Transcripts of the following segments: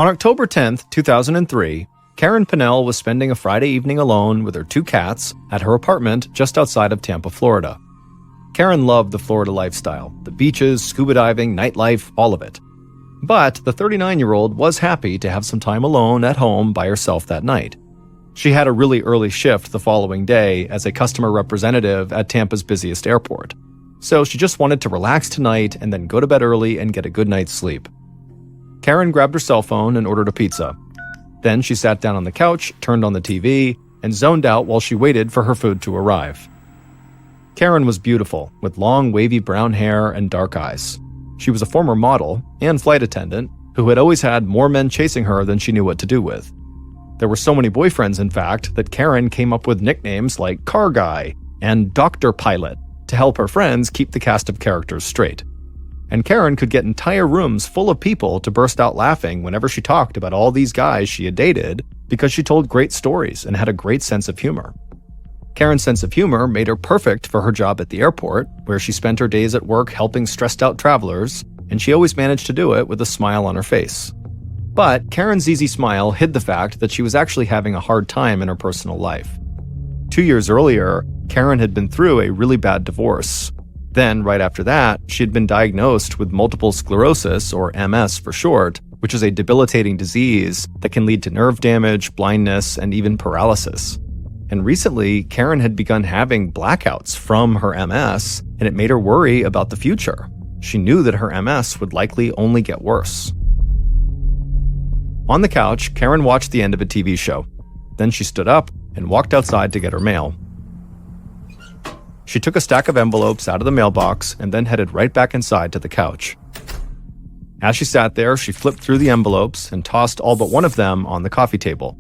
On October 10th, 2003, Karen Pinnell was spending a Friday evening alone with her 2 cats at her apartment just outside of Tampa, Florida. Karen loved the Florida lifestyle, the beaches, scuba diving, nightlife, all of it. But the 39-year-old was happy to have some time alone at home by herself that night. She had a really early shift the following day as a customer representative at Tampa's busiest airport. So she just wanted to relax tonight and then go to bed early and get a good night's sleep. Karen grabbed her cell phone and ordered a pizza. Then she sat down on the couch, turned on the TV, and zoned out while she waited for her food to arrive. Karen was beautiful, with long, wavy brown hair and dark eyes. She was a former model and flight attendant who had always had more men chasing her than she knew what to do with. There were so many boyfriends, in fact, that Karen came up with nicknames like Car Guy and Dr. Pilot to help her friends keep the cast of characters straight. And Karen could get entire rooms full of people to burst out laughing whenever she talked about all these guys she had dated because she told great stories and had a great sense of humor. Karen's sense of humor made her perfect for her job at the airport, where she spent her days at work helping stressed-out travelers, and she always managed to do it with a smile on her face. But Karen's easy smile hid the fact that she was actually having a hard time in her personal life. 2 years earlier, Karen had been through a really bad divorce. Then, right after that, she had been diagnosed with multiple sclerosis, or MS for short, which is a debilitating disease that can lead to nerve damage, blindness, and even paralysis. And recently, Karen had begun having blackouts from her MS, and it made her worry about the future. She knew that her MS would likely only get worse. On the couch, Karen watched the end of a TV show. Then she stood up and walked outside to get her mail. She took a stack of envelopes out of the mailbox and then headed right back inside to the couch. As she sat there, she flipped through the envelopes and tossed all but one of them on the coffee table.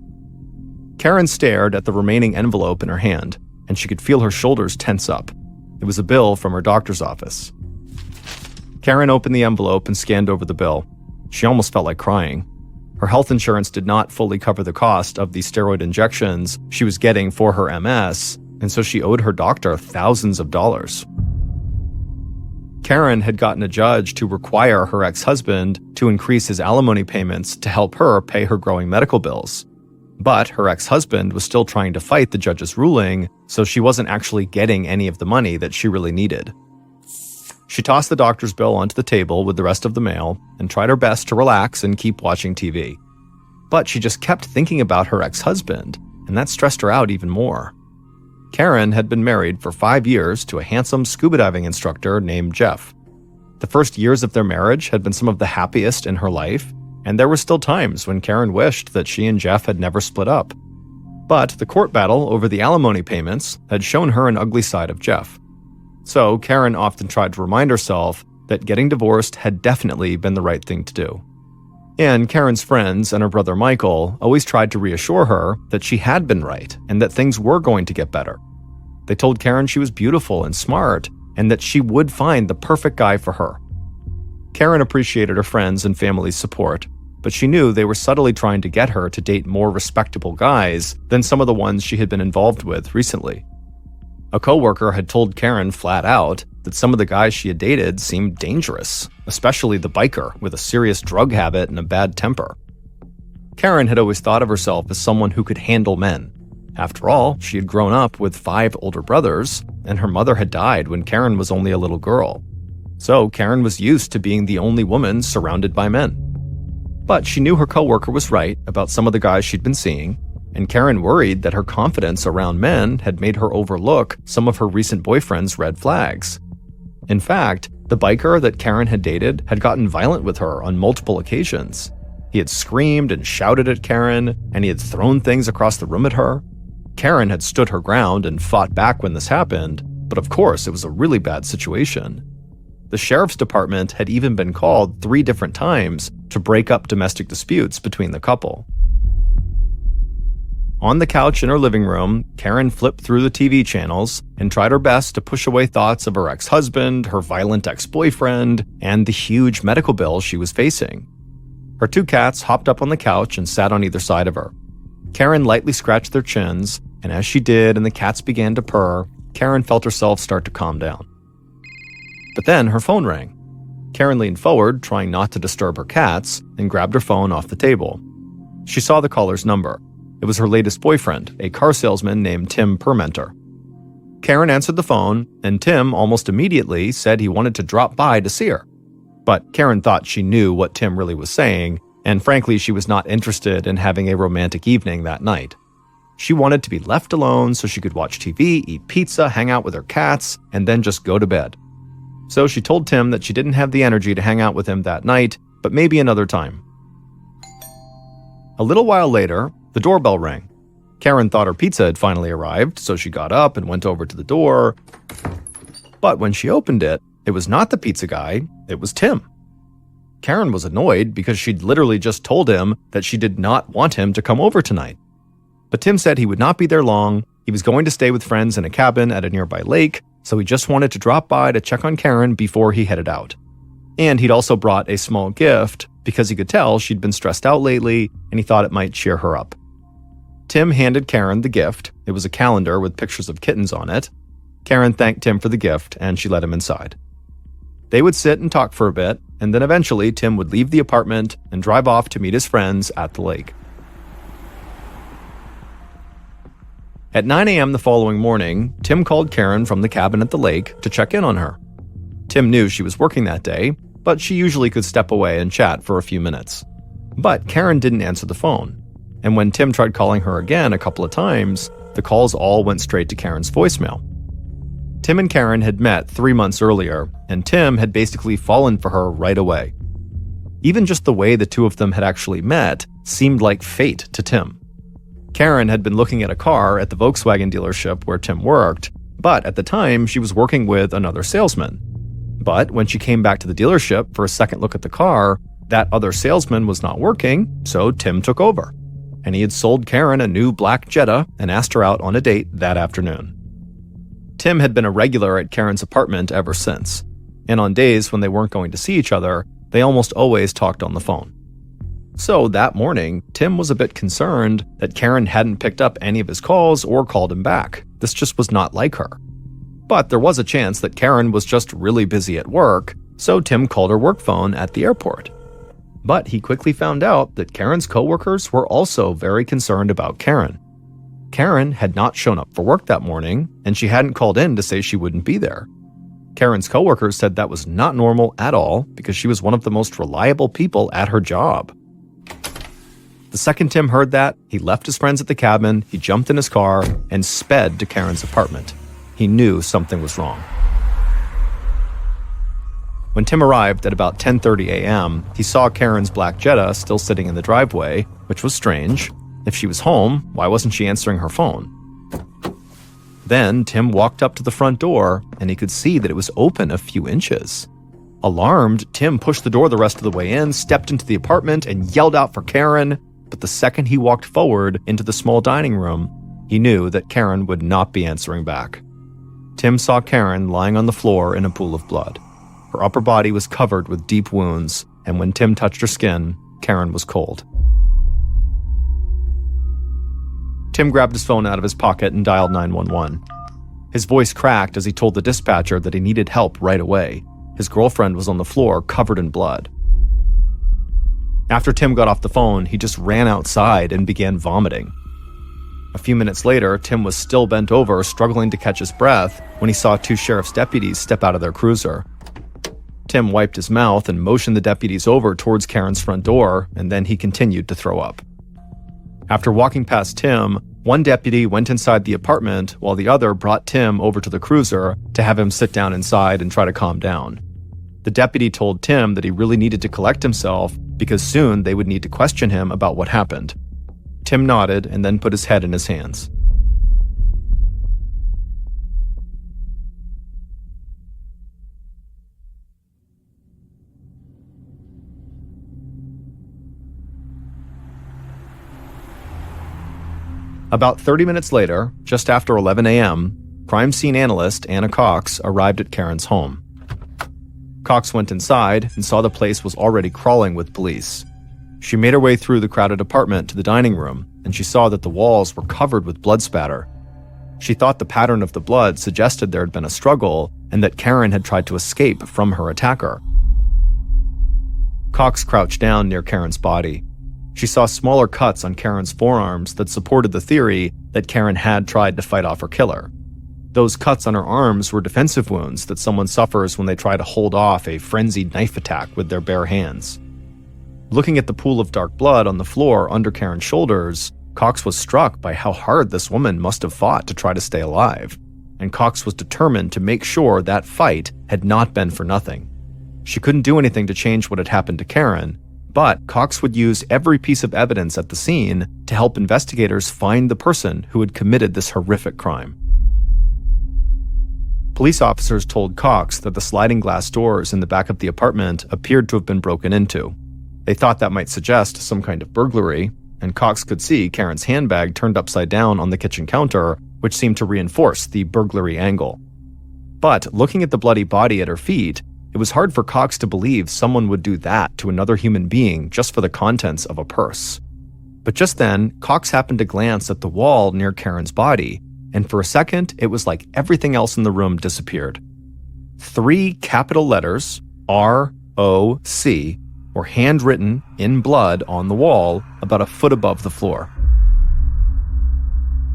Karen stared at the remaining envelope in her hand, and she could feel her shoulders tense up. It was a bill from her doctor's office. Karen opened the envelope and scanned over the bill. She almost felt like crying. Her health insurance did not fully cover the cost of the steroid injections she was getting for her MS, and so she owed her doctor thousands of dollars. Karen had gotten a judge to require her ex-husband to increase his alimony payments to help her pay her growing medical bills. But her ex-husband was still trying to fight the judge's ruling, so she wasn't actually getting any of the money that she really needed. She tossed the doctor's bill onto the table with the rest of the mail and tried her best to relax and keep watching TV. But she just kept thinking about her ex-husband, and that stressed her out even more. Karen had been married for 5 years to a handsome scuba diving instructor named Jeff. The first years of their marriage had been some of the happiest in her life, and there were still times when Karen wished that she and Jeff had never split up. But the court battle over the alimony payments had shown her an ugly side of Jeff. So Karen often tried to remind herself that getting divorced had definitely been the right thing to do. And Karen's friends and her brother Michael always tried to reassure her that she had been right and that things were going to get better. They told Karen she was beautiful and smart and that she would find the perfect guy for her. Karen appreciated her friends' and family's support, but she knew they were subtly trying to get her to date more respectable guys than some of the ones she had been involved with recently. A coworker had told Karen flat out that some of the guys she had dated seemed dangerous, especially the biker with a serious drug habit and a bad temper. Karen had always thought of herself as someone who could handle men. After all, she had grown up with 5 older brothers, and her mother had died when Karen was only a little girl. So Karen was used to being the only woman surrounded by men. But she knew her coworker was right about some of the guys she'd been seeing, and Karen worried that her confidence around men had made her overlook some of her recent boyfriend's red flags. In fact, the biker that Karen had dated had gotten violent with her on multiple occasions. He had screamed and shouted at Karen, and he had thrown things across the room at her. Karen had stood her ground and fought back when this happened, but of course it was a really bad situation. The sheriff's department had even been called 3 different times to break up domestic disputes between the couple. On the couch in her living room, Karen flipped through the TV channels and tried her best to push away thoughts of her ex-husband, her violent ex-boyfriend, and the huge medical bill she was facing. Her 2 cats hopped up on the couch and sat on either side of her. Karen lightly scratched their chins, and as she did and the cats began to purr, Karen felt herself start to calm down. But then her phone rang. Karen leaned forward, trying not to disturb her cats, and grabbed her phone off the table. She saw the caller's number. It was her latest boyfriend, a car salesman named Tim Permenter. Karen answered the phone, and Tim almost immediately said he wanted to drop by to see her. But Karen thought she knew what Tim really was saying, and frankly, she was not interested in having a romantic evening that night. She wanted to be left alone so she could watch TV, eat pizza, hang out with her cats, and then just go to bed. So she told Tim that she didn't have the energy to hang out with him that night, but maybe another time. A little while later, the doorbell rang. Karen thought her pizza had finally arrived, so she got up and went over to the door. But when she opened it, it was not the pizza guy, it was Tim. Karen was annoyed because she'd literally just told him that she did not want him to come over tonight. But Tim said he would not be there long. He was going to stay with friends in a cabin at a nearby lake, so he just wanted to drop by to check on Karen before he headed out. And he'd also brought a small gift because he could tell she'd been stressed out lately and he thought it might cheer her up. Tim handed Karen the gift. It was a calendar with pictures of kittens on it. Karen thanked Tim for the gift and she let him inside. They would sit and talk for a bit, and then eventually Tim would leave the apartment and drive off to meet his friends at the lake. At 9 a.m. the following morning, Tim called Karen from the cabin at the lake to check in on her. Tim knew she was working that day, but she usually could step away and chat for a few minutes. But Karen didn't answer the phone, and when Tim tried calling her again a couple of times, the calls all went straight to Karen's voicemail. Tim and Karen had met 3 months earlier, and Tim had basically fallen for her right away. Even just the way the two of them had actually met seemed like fate to Tim. Karen had been looking at a car at the Volkswagen dealership where Tim worked, but at the time she was working with another salesman. But when she came back to the dealership for a second look at the car, that other salesman was not working, so Tim took over. And he had sold Karen a new black Jetta and asked her out on a date that afternoon. Tim had been a regular at Karen's apartment ever since, and on days when they weren't going to see each other, they almost always talked on the phone. So that morning, Tim was a bit concerned that Karen hadn't picked up any of his calls or called him back. This just was not like her. But there was a chance that Karen was just really busy at work, so Tim called her work phone at the airport. But he quickly found out that Karen's coworkers were also very concerned about Karen. Karen had not shown up for work that morning, and she hadn't called in to say she wouldn't be there. Karen's coworkers said that was not normal at all because she was one of the most reliable people at her job. The second Tim heard that, he left his friends at the cabin, he jumped in his car, and sped to Karen's apartment. He knew something was wrong. When Tim arrived at about 10:30 a.m., he saw Karen's black Jetta still sitting in the driveway, which was strange. If she was home, why wasn't she answering her phone? Then Tim walked up to the front door, and he could see that it was open a few inches. Alarmed, Tim pushed the door the rest of the way in, stepped into the apartment, and yelled out for Karen. But the second he walked forward into the small dining room, he knew that Karen would not be answering back. Tim saw Karen lying on the floor in a pool of blood. Her upper body was covered with deep wounds, and when Tim touched her skin, Karen was cold. Tim grabbed his phone out of his pocket and dialed 911. His voice cracked as he told the dispatcher that he needed help right away. His girlfriend was on the floor, covered in blood. After Tim got off the phone, he just ran outside and began vomiting. A few minutes later, Tim was still bent over, struggling to catch his breath, when he saw two sheriff's deputies step out of their cruiser. Tim wiped his mouth and motioned the deputies over towards Karen's front door, and then he continued to throw up. After walking past Tim, one deputy went inside the apartment while the other brought Tim over to the cruiser to have him sit down inside and try to calm down. The deputy told Tim that he really needed to collect himself because soon they would need to question him about what happened. Tim nodded and then put his head in his hands. About 30 minutes later, just after 11 a.m., crime scene analyst Anna Cox arrived at Karen's home. Cox went inside and saw the place was already crawling with police. She made her way through the crowded apartment to the dining room, and she saw that the walls were covered with blood spatter. She thought the pattern of the blood suggested there had been a struggle and that Karen had tried to escape from her attacker. Cox crouched down near Karen's body. She saw smaller cuts on Karen's forearms that supported the theory that Karen had tried to fight off her killer. Those cuts on her arms were defensive wounds that someone suffers when they try to hold off a frenzied knife attack with their bare hands. Looking at the pool of dark blood on the floor under Karen's shoulders, Cox was struck by how hard this woman must have fought to try to stay alive, and Cox was determined to make sure that fight had not been for nothing. She couldn't do anything to change what had happened to Karen, but Cox would use every piece of evidence at the scene to help investigators find the person who had committed this horrific crime. Police officers told Cox that the sliding glass doors in the back of the apartment appeared to have been broken into. They thought that might suggest some kind of burglary, and Cox could see Karen's handbag turned upside down on the kitchen counter, which seemed to reinforce the burglary angle. But looking at the bloody body at her feet, it was hard for Cox to believe someone would do that to another human being just for the contents of a purse. But just then, Cox happened to glance at the wall near Karen's body, and for a second, it was like everything else in the room disappeared. 3 capital letters, R-O-C, were handwritten in blood on the wall about a foot above the floor.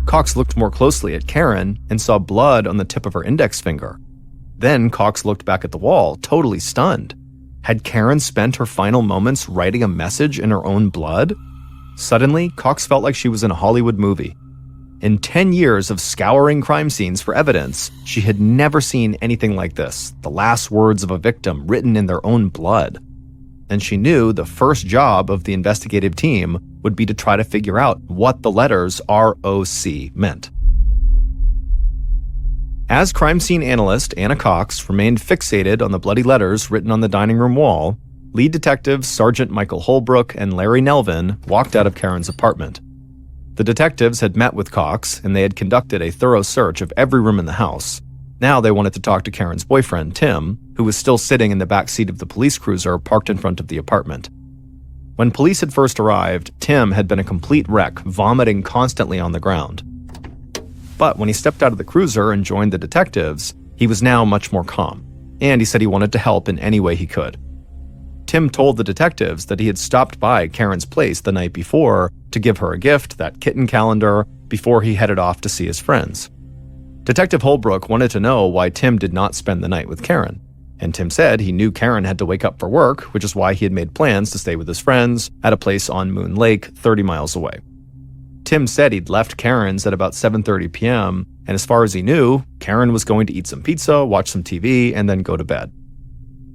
Cox looked more closely at Karen and saw blood on the tip of her index finger. Then Cox looked back at the wall, totally stunned. Had Karen spent her final moments writing a message in her own blood? Suddenly, Cox felt like she was in a Hollywood movie. In 10 years of scouring crime scenes for evidence, she had never seen anything like this, the last words of a victim written in their own blood. And she knew the first job of the investigative team would be to try to figure out what the letters R-O-C meant. As crime scene analyst Anna Cox remained fixated on the bloody letters written on the dining room wall, lead detectives Sergeant Michael Holbrook and Larry Nelvin walked out of Karen's apartment. The detectives had met with Cox, and they had conducted a thorough search of every room in the house. Now they wanted to talk to Karen's boyfriend, Tim, who was still sitting in the back seat of the police cruiser parked in front of the apartment. When police had first arrived, Tim had been a complete wreck, vomiting constantly on the ground. But when he stepped out of the cruiser and joined the detectives, he was now much more calm, and he said he wanted to help in any way he could. Tim told the detectives that he had stopped by Karen's place the night before to give her a gift, that kitten calendar, before he headed off to see his friends. Detective Holbrook wanted to know why Tim did not spend the night with Karen, and Tim said he knew Karen had to wake up for work, which is why he had made plans to stay with his friends at a place on Moon Lake, 30 miles away. Tim said he'd left Karen's at about 7:30 p.m., and as far as he knew, Karen was going to eat some pizza, watch some TV, and then go to bed.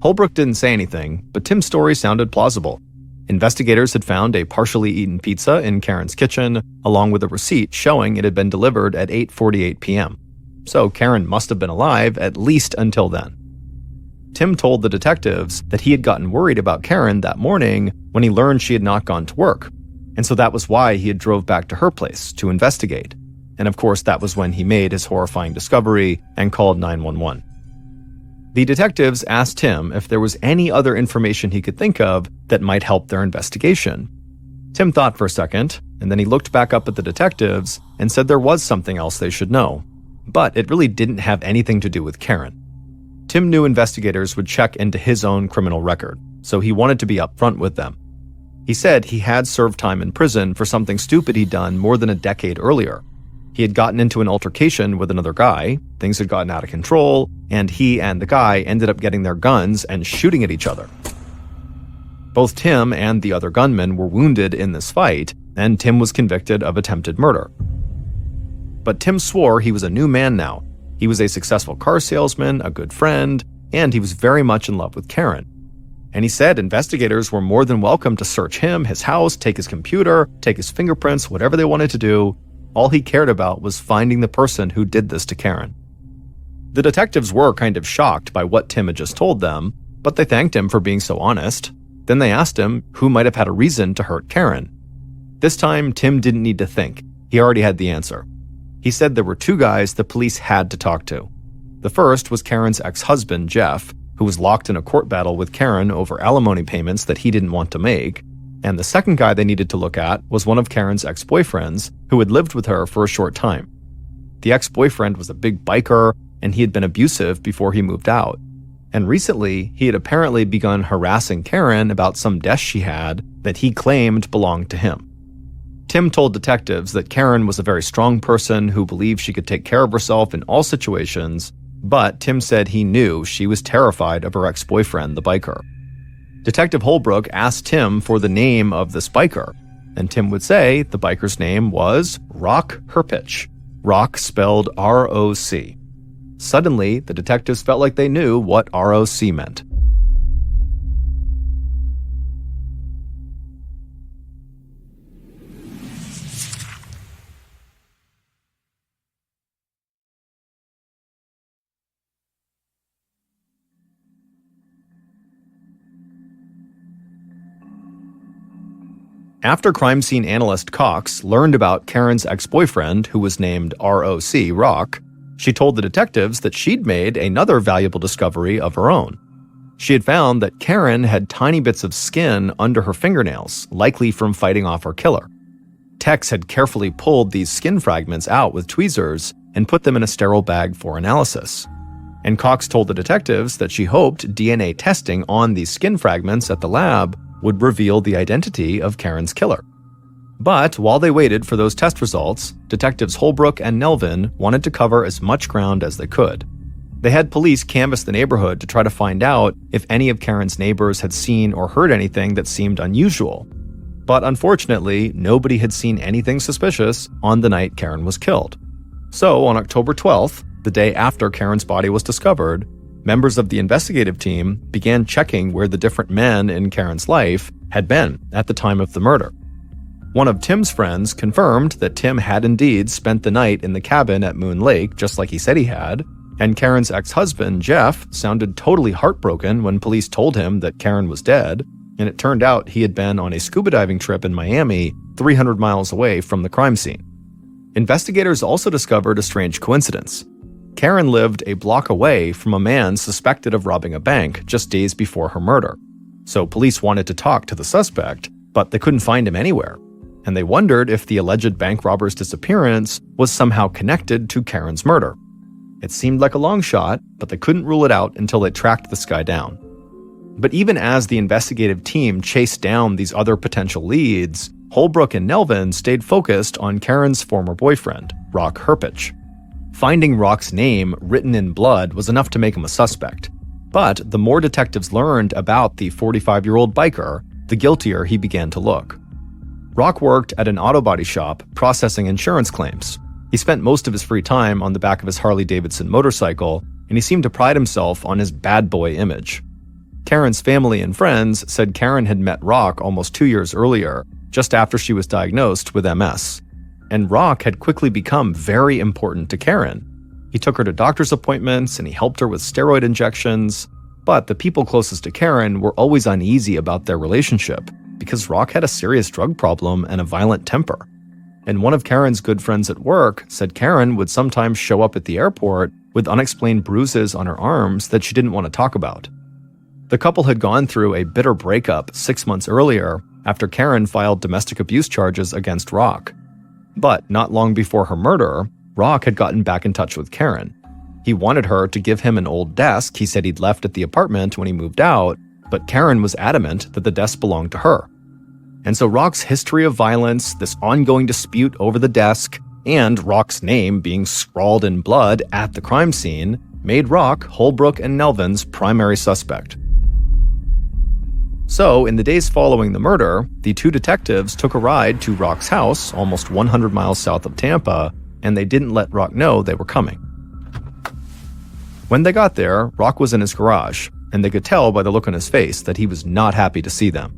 Holbrook didn't say anything, but Tim's story sounded plausible. Investigators had found a partially eaten pizza in Karen's kitchen, along with a receipt showing it had been delivered at 8:48 p.m. So Karen must have been alive at least until then. Tim told the detectives that he had gotten worried about Karen that morning when he learned she had not gone to work, and so that was why he had drove back to her place to investigate. And of course, that was when he made his horrifying discovery and called 911. The detectives asked Tim if there was any other information he could think of that might help their investigation. Tim thought for a second, and then he looked back up at the detectives and said there was something else they should know, but it really didn't have anything to do with Karen. Tim knew investigators would check into his own criminal record, so he wanted to be upfront with them. He said he had served time in prison for something stupid he'd done more than a decade earlier. He had gotten into an altercation with another guy, things had gotten out of control, and he and the guy ended up getting their guns and shooting at each other. Both Tim and the other gunman were wounded in this fight, and Tim was convicted of attempted murder. But Tim swore he was a new man now. He was a successful car salesman, a good friend, and he was very much in love with Karen. And he said investigators were more than welcome to search him, his house, take his computer, take his fingerprints, whatever they wanted to do. All he cared about was finding the person who did this to Karen. The detectives were kind of shocked by what Tim had just told them, but they thanked him for being so honest. Then they asked him who might have had a reason to hurt Karen. This time, Tim didn't need to think. He already had the answer. He said there were 2 guys the police had to talk to. The first was Karen's ex-husband, Jeff, who was locked in a court battle with Karen over alimony payments that he didn't want to make. And the second guy they needed to look at was one of Karen's ex-boyfriends, who had lived with her for a short time. The ex-boyfriend was a big biker, and he had been abusive before he moved out. And recently, he had apparently begun harassing Karen about some desk she had that he claimed belonged to him. Tim told detectives that Karen was a very strong person who believed she could take care of herself in all situations, but Tim said he knew she was terrified of her ex-boyfriend, the biker. Detective Holbrook asked Tim for the name of this biker, and Tim would say the biker's name was Rock Herpich. Rock spelled R-O-C. Suddenly, the detectives felt like they knew what R-O-C meant. After crime scene analyst Cox learned about Karen's ex-boyfriend, who was named R.O.C. Rock, she told the detectives that she'd made another valuable discovery of her own. She had found that Karen had tiny bits of skin under her fingernails, likely from fighting off her killer. Tex had carefully pulled these skin fragments out with tweezers and put them in a sterile bag for analysis. And Cox told the detectives that she hoped DNA testing on these skin fragments at the lab would reveal the identity of Karen's killer. But while they waited for those test results, detectives Holbrook and Nelvin wanted to cover as much ground as they could. They had police canvass the neighborhood to try to find out if any of Karen's neighbors had seen or heard anything that seemed unusual. But unfortunately, nobody had seen anything suspicious on the night Karen was killed. So on October 12th, the day after Karen's body was discovered, members of the investigative team began checking where the different men in Karen's life had been at the time of the murder. One of Tim's friends confirmed that Tim had indeed spent the night in the cabin at Moon Lake, just like he said he had, and Karen's ex-husband, Jeff, sounded totally heartbroken when police told him that Karen was dead, and it turned out he had been on a scuba diving trip in Miami, 300 miles away from the crime scene. Investigators also discovered a strange coincidence. Karen lived a block away from a man suspected of robbing a bank just days before her murder. So police wanted to talk to the suspect, but they couldn't find him anywhere. And they wondered if the alleged bank robber's disappearance was somehow connected to Karen's murder. It seemed like a long shot, but they couldn't rule it out until they tracked this guy down. But even as the investigative team chased down these other potential leads, Holbrook and Nelvin stayed focused on Karen's former boyfriend, Rock Herpich. Finding Rock's name written in blood was enough to make him a suspect. But the more detectives learned about the 45-year-old biker, the guiltier he began to look. Rock worked at an auto body shop processing insurance claims. He spent most of his free time on the back of his Harley-Davidson motorcycle, and he seemed to pride himself on his bad boy image. Karen's family and friends said Karen had met Rock almost 2 years earlier, just after she was diagnosed with MS. And Rock had quickly become very important to Karen. He took her to doctor's appointments and he helped her with steroid injections, but the people closest to Karen were always uneasy about their relationship because Rock had a serious drug problem and a violent temper. And one of Karen's good friends at work said Karen would sometimes show up at the airport with unexplained bruises on her arms that she didn't want to talk about. The couple had gone through a bitter breakup 6 months earlier after Karen filed domestic abuse charges against Rock. But not long before her murder, Rock had gotten back in touch with Karen. He wanted her to give him an old desk he said he'd left at the apartment when he moved out, but Karen was adamant that the desk belonged to her. And so Rock's history of violence, this ongoing dispute over the desk, and Rock's name being scrawled in blood at the crime scene made Rock Holbrook and Nelvin's primary suspect. So, in the days following the murder, the two detectives took a ride to Rock's house, almost 100 miles south of Tampa, and they didn't let Rock know they were coming. When they got there, Rock was in his garage, and they could tell by the look on his face that he was not happy to see them.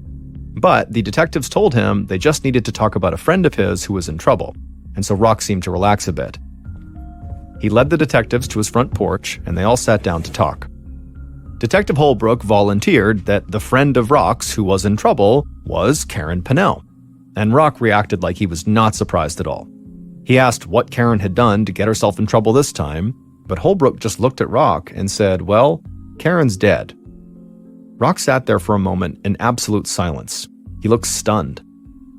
But the detectives told him they just needed to talk about a friend of his who was in trouble, and so Rock seemed to relax a bit. He led the detectives to his front porch, and they all sat down to talk. Detective Holbrook volunteered that the friend of Rock's who was in trouble was Karen Pennell, and Rock reacted like he was not surprised at all. He asked what Karen had done to get herself in trouble this time, but Holbrook just looked at Rock and said, "Well, Karen's dead." Rock sat there for a moment in absolute silence. He looked stunned.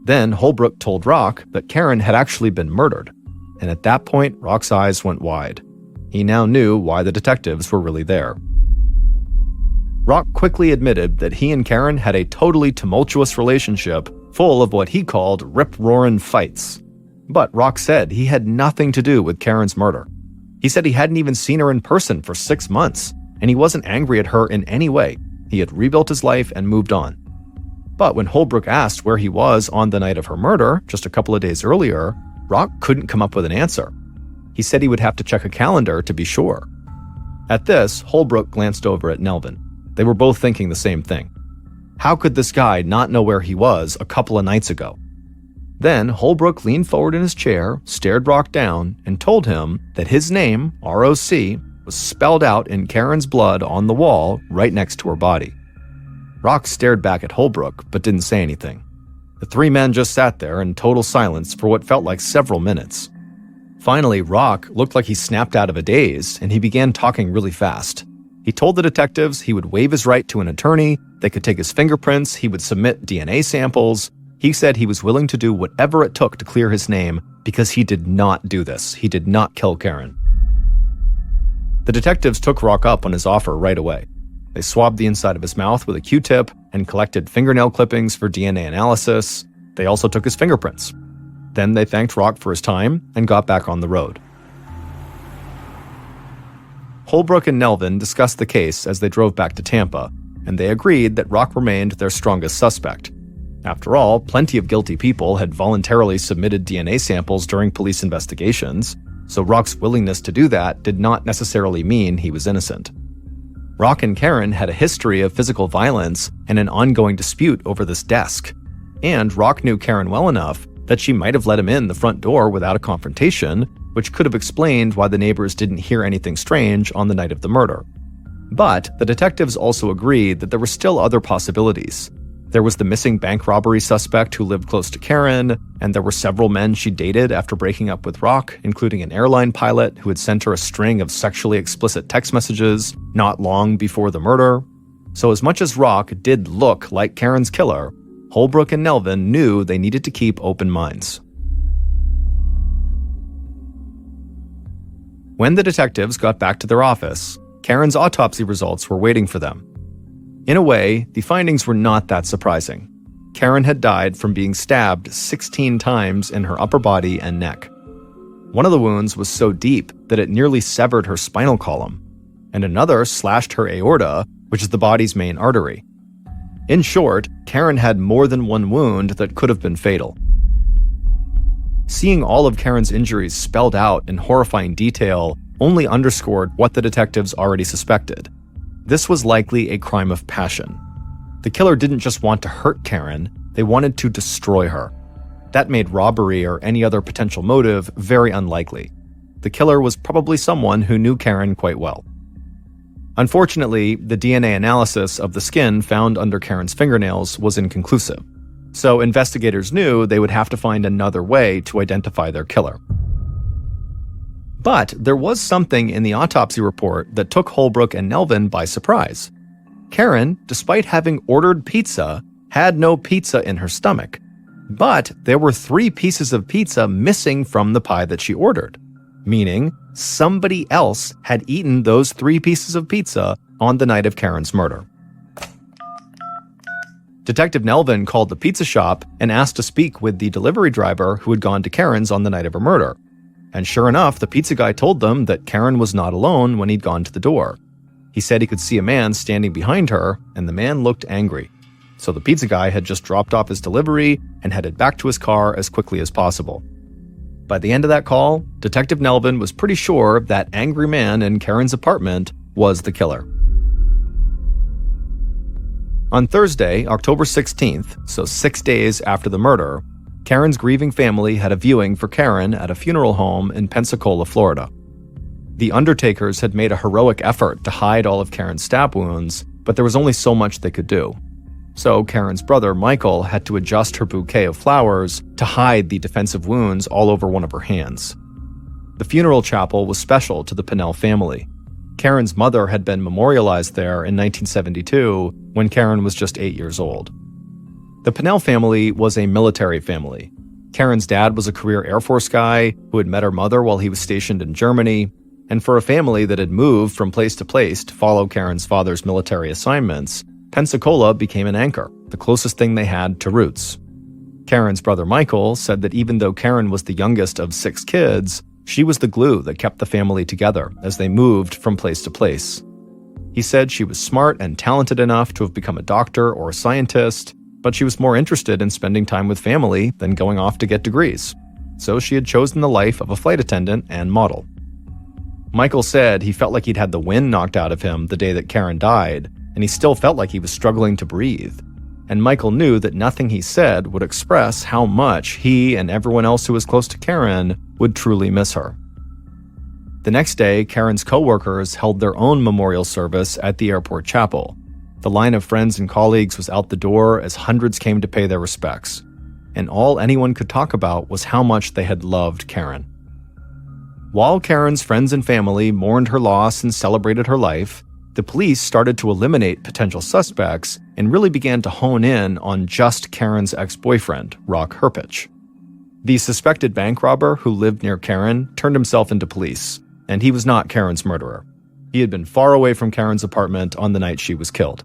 Then Holbrook told Rock that Karen had actually been murdered, and at that point, Rock's eyes went wide. He now knew why the detectives were really there. Rock quickly admitted that he and Karen had a totally tumultuous relationship full of what he called rip-roarin' fights. But Rock said he had nothing to do with Karen's murder. He said he hadn't even seen her in person for 6 months, and he wasn't angry at her in any way. He had rebuilt his life and moved on. But when Holbrook asked where he was on the night of her murder, just a couple of days earlier, Rock couldn't come up with an answer. He said he would have to check a calendar to be sure. At this, Holbrook glanced over at Nelvin. They were both thinking the same thing. How could this guy not know where he was a couple of nights ago? Then Holbrook leaned forward in his chair, stared Rock down, and told him that his name, ROC, was spelled out in Karen's blood on the wall right next to her body. Rock stared back at Holbrook, but didn't say anything. The three men just sat there in total silence for what felt like several minutes. Finally, Rock looked like he snapped out of a daze, and he began talking really fast. He told the detectives he would waive his right to an attorney, they could take his fingerprints, he would submit DNA samples. He said he was willing to do whatever it took to clear his name because he did not do this. He did not kill Karen. The detectives took Rock up on his offer right away. They swabbed the inside of his mouth with a Q-tip and collected fingernail clippings for DNA analysis. They also took his fingerprints. Then they thanked Rock for his time and got back on the road. Holbrook and Nelvin discussed the case as they drove back to Tampa, and they agreed that Rock remained their strongest suspect. After all, plenty of guilty people had voluntarily submitted DNA samples during police investigations, so Rock's willingness to do that did not necessarily mean he was innocent. Rock and Karen had a history of physical violence and an ongoing dispute over this desk, and Rock knew Karen well enough that she might have let him in the front door without a confrontation, which could have explained why the neighbors didn't hear anything strange on the night of the murder. But the detectives also agreed that there were still other possibilities. There was the missing bank robbery suspect who lived close to Karen, and there were several men she dated after breaking up with Rock, including an airline pilot who had sent her a string of sexually explicit text messages not long before the murder. So as much as Rock did look like Karen's killer, Holbrook and Nelvin knew they needed to keep open minds. When the detectives got back to their office, Karen's autopsy results were waiting for them. In a way, the findings were not that surprising. Karen had died from being stabbed 16 times in her upper body and neck. One of the wounds was so deep that it nearly severed her spinal column, and another slashed her aorta, which is the body's main artery. In short, Karen had more than one wound that could have been fatal. Seeing all of Karen's injuries spelled out in horrifying detail only underscored what the detectives already suspected. This was likely a crime of passion. The killer didn't just want to hurt Karen, they wanted to destroy her. That made robbery or any other potential motive very unlikely. The killer was probably someone who knew Karen quite well. Unfortunately, the DNA analysis of the skin found under Karen's fingernails was inconclusive, so investigators knew they would have to find another way to identify their killer. But there was something in the autopsy report that took Holbrook and Nelvin by surprise. Karen, despite having ordered pizza, had no pizza in her stomach. But there were 3 pieces of pizza missing from the pie that she ordered, meaning somebody else had eaten those 3 pieces of pizza on the night of Karen's murder. Detective Nelvin called the pizza shop and asked to speak with the delivery driver who had gone to Karen's on the night of her murder. And sure enough, the pizza guy told them that Karen was not alone when he'd gone to the door. He said he could see a man standing behind her, and the man looked angry. So the pizza guy had just dropped off his delivery and headed back to his car as quickly as possible. By the end of that call, Detective Nelvin was pretty sure that angry man in Karen's apartment was the killer. On Thursday, October 16th, so 6 days after the murder, Karen's grieving family had a viewing for Karen at a funeral home in Pensacola, Florida. The undertakers had made a heroic effort to hide all of Karen's stab wounds, but there was only so much they could do. So Karen's brother, Michael, had to adjust her bouquet of flowers to hide the defensive wounds all over one of her hands. The funeral chapel was special to the Pinnell family. Karen's mother had been memorialized there in 1972 when Karen was just 8 years old. The Pinnell family was a military family. Karen's dad was a career Air Force guy who had met her mother while he was stationed in Germany. And for a family that had moved from place to place to follow Karen's father's military assignments, Pensacola became an anchor, the closest thing they had to roots. Karen's brother Michael said that even though Karen was the youngest of 6 kids, she was the glue that kept the family together as they moved from place to place. He said she was smart and talented enough to have become a doctor or a scientist, but she was more interested in spending time with family than going off to get degrees. So she had chosen the life of a flight attendant and model. Michael said he felt like he'd had the wind knocked out of him the day that Karen died, and he still felt like he was struggling to breathe. And Michael knew that nothing he said would express how much he and everyone else who was close to Karen would truly miss her. The next day, Karen's coworkers held their own memorial service at the airport chapel. The line of friends and colleagues was out the door as hundreds came to pay their respects. And all anyone could talk about was how much they had loved Karen. While Karen's friends and family mourned her loss and celebrated her life, the police started to eliminate potential suspects and really began to hone in on just Karen's ex-boyfriend, Rock Herpich. The suspected bank robber who lived near Karen turned himself into police, and he was not Karen's murderer. He had been far away from Karen's apartment on the night she was killed.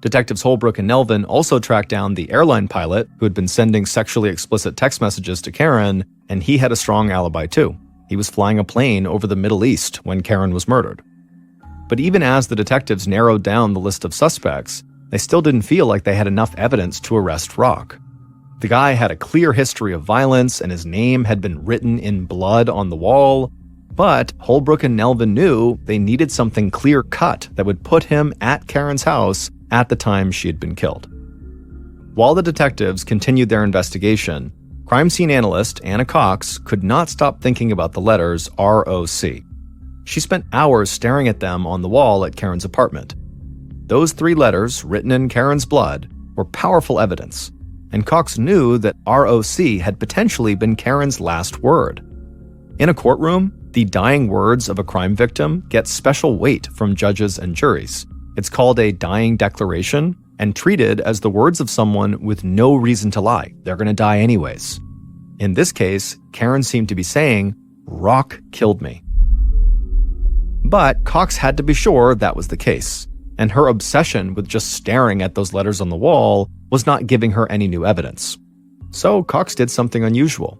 Detectives Holbrook and Nelvin also tracked down the airline pilot who had been sending sexually explicit text messages to Karen, and he had a strong alibi too. He was flying a plane over the Middle East when Karen was murdered. But even as the detectives narrowed down the list of suspects, they still didn't feel like they had enough evidence to arrest Rock. The guy had a clear history of violence, and his name had been written in blood on the wall, but Holbrook and Nelvin knew they needed something clear-cut that would put him at Karen's house at the time she had been killed. While the detectives continued their investigation, crime scene analyst Anna Cox could not stop thinking about the letters ROC. She spent hours staring at them on the wall at Karen's apartment. Those 3 letters, written in Karen's blood, were powerful evidence, and Cox knew that ROC had potentially been Karen's last word. In a courtroom, the dying words of a crime victim get special weight from judges and juries. It's called a dying declaration and treated as the words of someone with no reason to lie. They're going to die anyways. In this case, Karen seemed to be saying, "Rock killed me." But Cox had to be sure that was the case, and her obsession with just staring at those letters on the wall was not giving her any new evidence. So Cox did something unusual.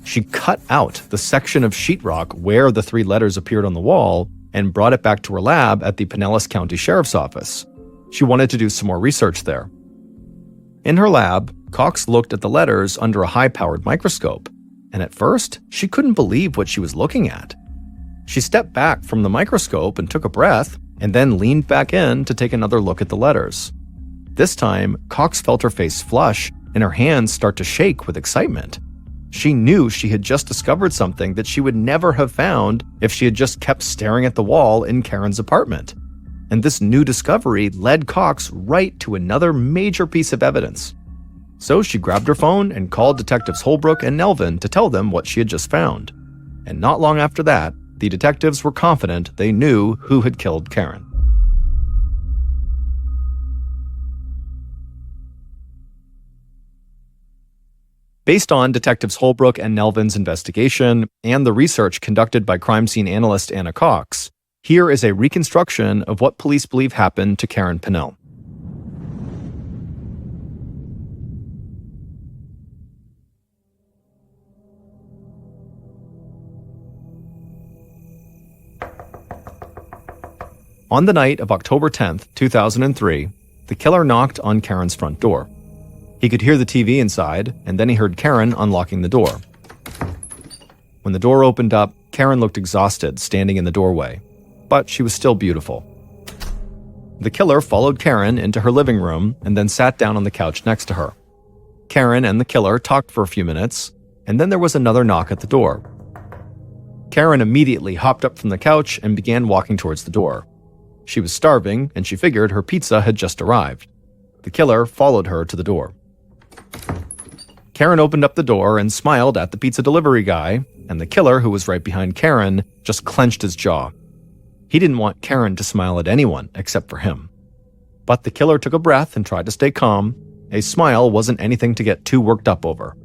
She cut out the section of sheetrock where the 3 letters appeared on the wall and brought it back to her lab at the Pinellas County Sheriff's Office. She wanted to do some more research there. In her lab, Cox looked at the letters under a high-powered microscope, and at first, she couldn't believe what she was looking at. She stepped back from the microscope and took a breath, and then leaned back in to take another look at the letters. This time, Cox felt her face flush and her hands start to shake with excitement. She knew she had just discovered something that she would never have found if she had just kept staring at the wall in Karen's apartment. And this new discovery led Cox right to another major piece of evidence. So she grabbed her phone and called Detectives Holbrook and Nelvin to tell them what she had just found. And not long after that, the detectives were confident they knew who had killed Karen. Based on Detectives Holbrook and Nelvin's investigation and the research conducted by crime scene analyst Anna Cox, here is a reconstruction of what police believe happened to Karen Pinnell. On the night of October 10th, 2003, the killer knocked on Karen's front door. He could hear the TV inside, and then he heard Karen unlocking the door. When the door opened up, Karen looked exhausted, standing in the doorway, but she was still beautiful. The killer followed Karen into her living room and then sat down on the couch next to her. Karen and the killer talked for a few minutes, and then there was another knock at the door. Karen immediately hopped up from the couch and began walking towards the door. She was starving, and she figured her pizza had just arrived. The killer followed her to the door. Karen opened up the door and smiled at the pizza delivery guy, and the killer, who was right behind Karen, just clenched his jaw. He didn't want Karen to smile at anyone except for him. But the killer took a breath and tried to stay calm. A smile wasn't anything to get too worked up over.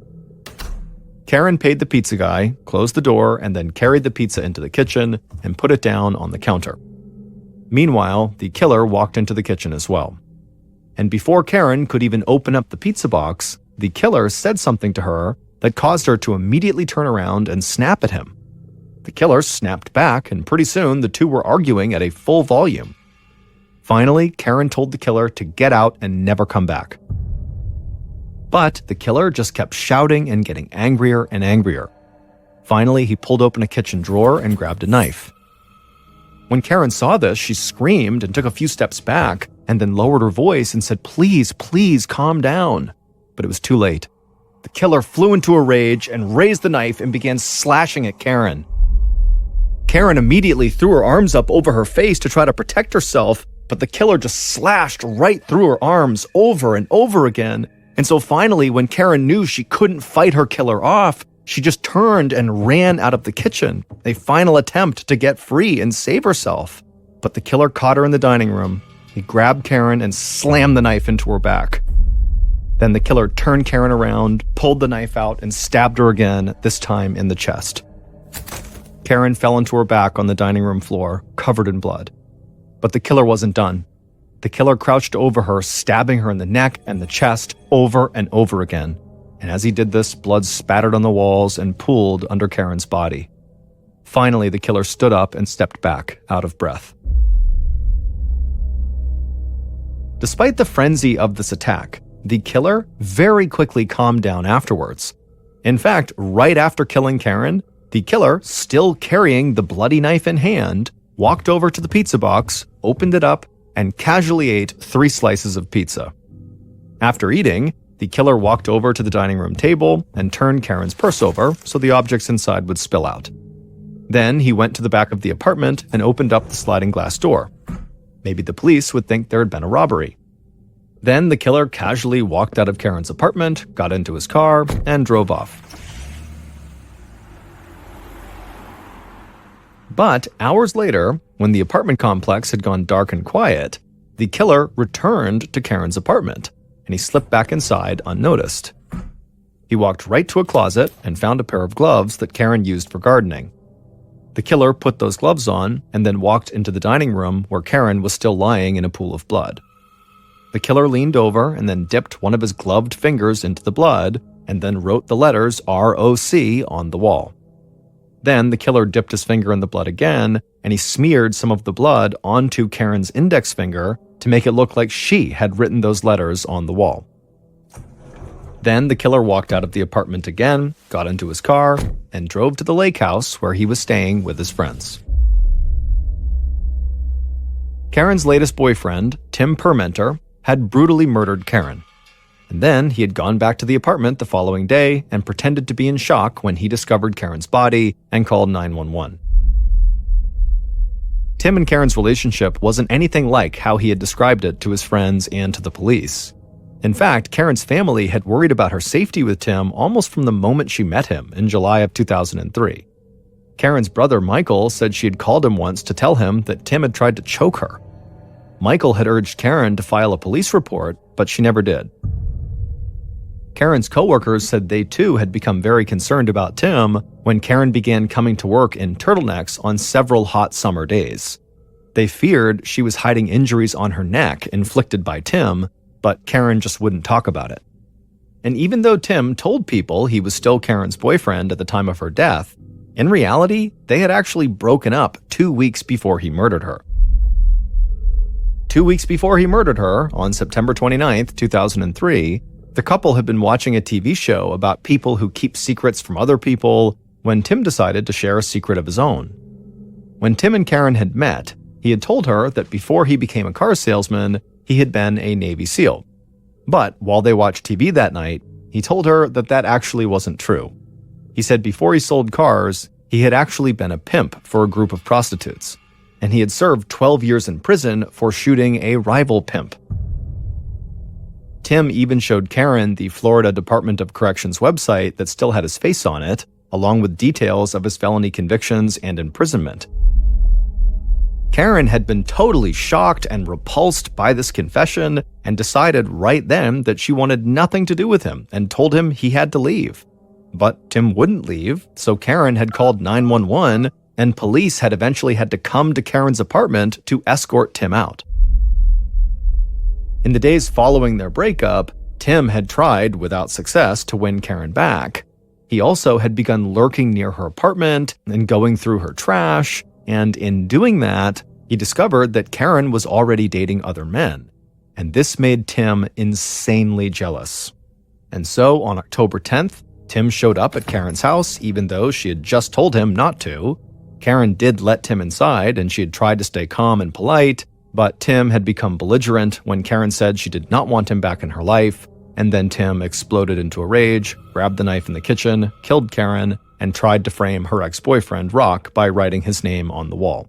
Karen paid the pizza guy, closed the door, and then carried the pizza into the kitchen and put it down on the counter. Meanwhile, the killer walked into the kitchen as well. And before Karen could even open up the pizza box, the killer said something to her that caused her to immediately turn around and snap at him. The killer snapped back, and pretty soon the two were arguing at a full volume. Finally, Karen told the killer to get out and never come back. But the killer just kept shouting and getting angrier and angrier. Finally, he pulled open a kitchen drawer and grabbed a knife. When Karen saw this, she screamed and took a few steps back and then lowered her voice and said, "Please, please calm down." But it was too late. The killer flew into a rage and raised the knife and began slashing at Karen. Karen immediately threw her arms up over her face to try to protect herself, but the killer just slashed right through her arms over and over again. And so finally, when Karen knew she couldn't fight her killer off, she just turned and ran out of the kitchen, a final attempt to get free and save herself. But the killer caught her in the dining room. He grabbed Karen and slammed the knife into her back. Then the killer turned Karen around, pulled the knife out, and stabbed her again, this time in the chest. Karen fell into her back on the dining room floor, covered in blood. But the killer wasn't done. The killer crouched over her, stabbing her in the neck and the chest over and over again. And as he did this, blood spattered on the walls and pooled under Karen's body. Finally, the killer stood up and stepped back, out of breath. Despite the frenzy of this attack, the killer very quickly calmed down afterwards. In fact, right after killing Karen, the killer, still carrying the bloody knife in hand, walked over to the pizza box, opened it up, and casually ate 3 slices of pizza. After eating, the killer walked over to the dining room table and turned Karen's purse over so the objects inside would spill out. Then he went to the back of the apartment and opened up the sliding glass door. Maybe the police would think there had been a robbery. Then the killer casually walked out of Karen's apartment, got into his car, and drove off. But hours later, when the apartment complex had gone dark and quiet, the killer returned to Karen's apartment, and he slipped back inside unnoticed. He walked right to a closet and found a pair of gloves that Karen used for gardening. The killer put those gloves on and then walked into the dining room where Karen was still lying in a pool of blood. The killer leaned over and then dipped one of his gloved fingers into the blood and then wrote the letters ROC on the wall. Then the killer dipped his finger in the blood again, and he smeared some of the blood onto Karen's index finger to make it look like she had written those letters on the wall. Then the killer walked out of the apartment again, got into his car, and drove to the lake house where he was staying with his friends. Karen's latest boyfriend, Tim Permenter, had brutally murdered Karen. And then he had gone back to the apartment the following day and pretended to be in shock when he discovered Karen's body and called 911. Tim and Karen's relationship wasn't anything like how he had described it to his friends and to the police. In fact, Karen's family had worried about her safety with Tim almost from the moment she met him in July of 2003. Karen's brother Michael said she had called him once to tell him that Tim had tried to choke her. Michael had urged Karen to file a police report, but she never did. Karen's coworkers said they too had become very concerned about Tim when Karen began coming to work in turtlenecks on several hot summer days. They feared she was hiding injuries on her neck inflicted by Tim, but Karen just wouldn't talk about it. And even though Tim told people he was still Karen's boyfriend at the time of her death, in reality, they had actually broken up 2 weeks before he murdered her. 2 weeks before he murdered her, on September 29th, 2003, the couple had been watching a TV show about people who keep secrets from other people when Tim decided to share a secret of his own. When Tim and Karen had met, he had told her that before he became a car salesman, he had been a Navy SEAL. But while they watched TV that night, he told her that that actually wasn't true. He said before he sold cars, he had actually been a pimp for a group of prostitutes, and he had served 12 years in prison for shooting a rival pimp. Tim even showed Karen the Florida Department of Corrections website that still had his face on it, along with details of his felony convictions and imprisonment. Karen had been totally shocked and repulsed by this confession and decided right then that she wanted nothing to do with him and told him he had to leave. But Tim wouldn't leave, so Karen had called 911, and police had eventually had to come to Karen's apartment to escort Tim out. In the days following their breakup, Tim had tried, without success, to win Karen back. He also had begun lurking near her apartment and going through her trash, and in doing that, he discovered that Karen was already dating other men. And this made Tim insanely jealous. And so, on October 10th, Tim showed up at Karen's house, even though she had just told him not to. Karen did let Tim inside, and she had tried to stay calm and polite, but Tim had become belligerent when Karen said she did not want him back in her life, and then Tim exploded into a rage, grabbed the knife in the kitchen, killed Karen, and tried to frame her ex-boyfriend, Rock, by writing his name on the wall.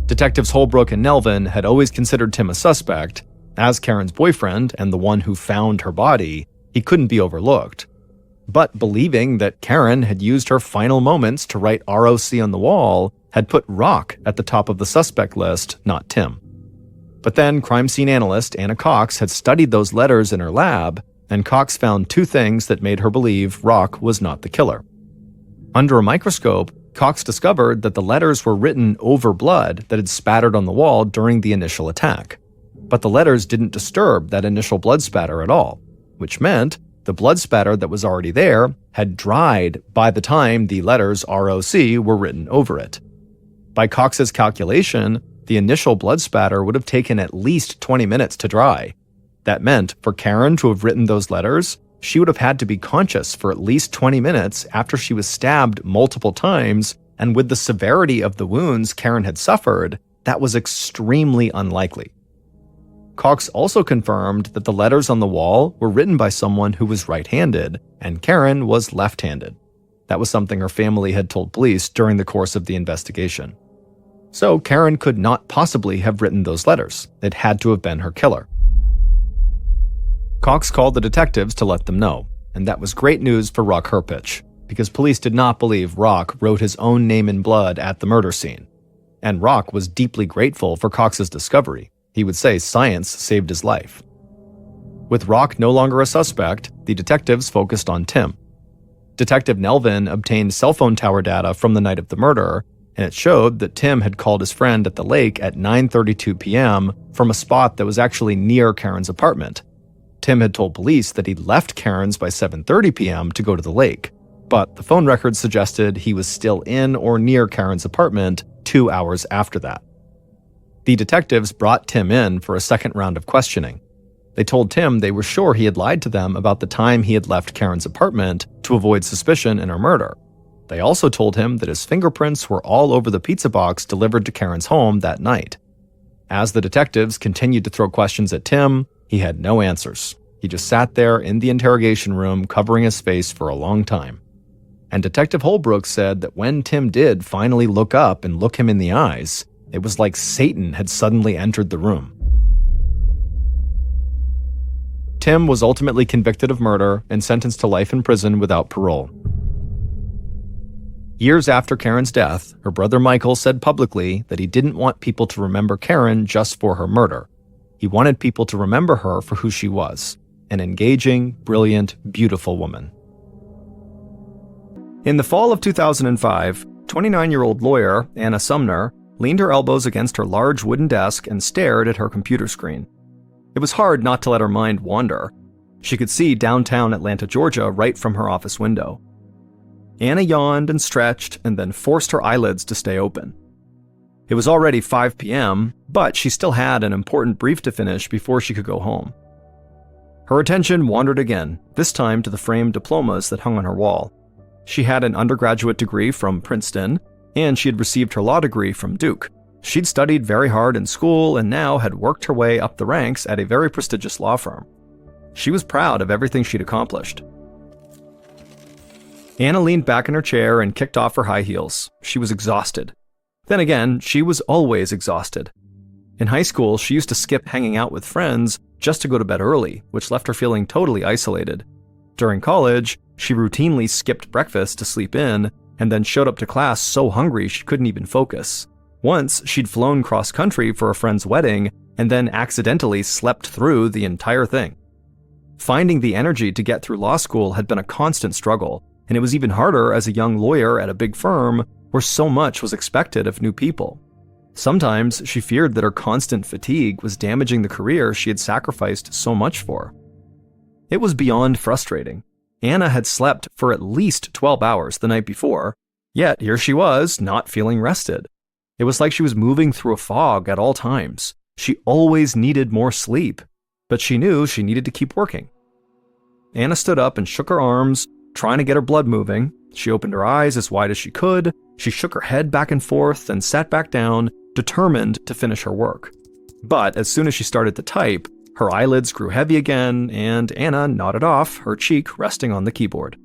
Detectives Holbrook and Nelvin had always considered Tim a suspect. As Karen's boyfriend and the one who found her body, he couldn't be overlooked. But believing that Karen had used her final moments to write ROC on the wall had put Rock at the top of the suspect list, not Tim. But then crime scene analyst Anna Cox had studied those letters in her lab, and Cox found two things that made her believe Rock was not the killer. Under a microscope, Cox discovered that the letters were written over blood that had spattered on the wall during the initial attack. But the letters didn't disturb that initial blood spatter at all, which meant the blood spatter that was already there had dried by the time the letters ROC were written over it. By Cox's calculation, the initial blood spatter would have taken at least 20 minutes to dry. That meant for Karen to have written those letters, she would have had to be conscious for at least 20 minutes after she was stabbed multiple times, and with the severity of the wounds Karen had suffered, that was extremely unlikely. Cox also confirmed that the letters on the wall were written by someone who was right-handed, and Karen was left-handed. That was something her family had told police during the course of the investigation. So Karen could not possibly have written those letters. It had to have been her killer. Cox called the detectives to let them know, and that was great news for Rock Herpich, because police did not believe Rock wrote his own name in blood at the murder scene. And Rock was deeply grateful for Cox's discovery. He would say science saved his life. With Rock no longer a suspect, the detectives focused on Tim. Detective Nelvin obtained cell phone tower data from the night of the murder, and it showed that Tim had called his friend at the lake at 9:32 p.m. from a spot that was actually near Karen's apartment. Tim had told police that he'd left Karen's by 7:30 p.m. to go to the lake, but the phone records suggested he was still in or near Karen's apartment 2 hours after that. The detectives brought Tim in for a second round of questioning. They told Tim they were sure he had lied to them about the time he had left Karen's apartment to avoid suspicion in her murder. They also told him that his fingerprints were all over the pizza box delivered to Karen's home that night. As the detectives continued to throw questions at Tim, he had no answers. He just sat there in the interrogation room covering his face for a long time. And Detective Holbrook said that when Tim did finally look up and look him in the eyes, it was like Satan had suddenly entered the room. Tim was ultimately convicted of murder and sentenced to life in prison without parole. Years after Karen's death, her brother Michael said publicly that he didn't want people to remember Karen just for her murder. He wanted people to remember her for who she was, an engaging, brilliant, beautiful woman. In the fall of 2005, 29-year-old lawyer Anna Sumner leaned her elbows against her large wooden desk and stared at her computer screen. It was hard not to let her mind wander. She could see downtown Atlanta, Georgia, right from her office window. Anna yawned and stretched and then forced her eyelids to stay open. It was already 5 p.m., but she still had an important brief to finish before she could go home. Her attention wandered again, this time to the framed diplomas that hung on her wall. She had an undergraduate degree from Princeton, and she had received her law degree from Duke. She'd studied very hard in school and now had worked her way up the ranks at a very prestigious law firm. She was proud of everything she'd accomplished. Anna leaned back in her chair and kicked off her high heels. She was exhausted. Then again, she was always exhausted. In high school, she used to skip hanging out with friends just to go to bed early, which left her feeling totally isolated. During college, she routinely skipped breakfast to sleep in, and then showed up to class so hungry she couldn't even focus. Once, she'd flown cross-country for a friend's wedding, and then accidentally slept through the entire thing. Finding the energy to get through law school had been a constant struggle, and it was even harder as a young lawyer at a big firm where so much was expected of new people. Sometimes she feared that her constant fatigue was damaging the career she had sacrificed so much for. It was beyond frustrating. Anna had slept for at least 12 hours the night before, yet here she was, not feeling rested. It was like she was moving through a fog at all times. She always needed more sleep, but she knew she needed to keep working. Anna stood up and shook her arms, trying to get her blood moving. She opened her eyes as wide as she could. She shook her head back and forth and sat back down, determined to finish her work. But as soon as she started to type, her eyelids grew heavy again, and Anna nodded off, her cheek resting on the keyboard.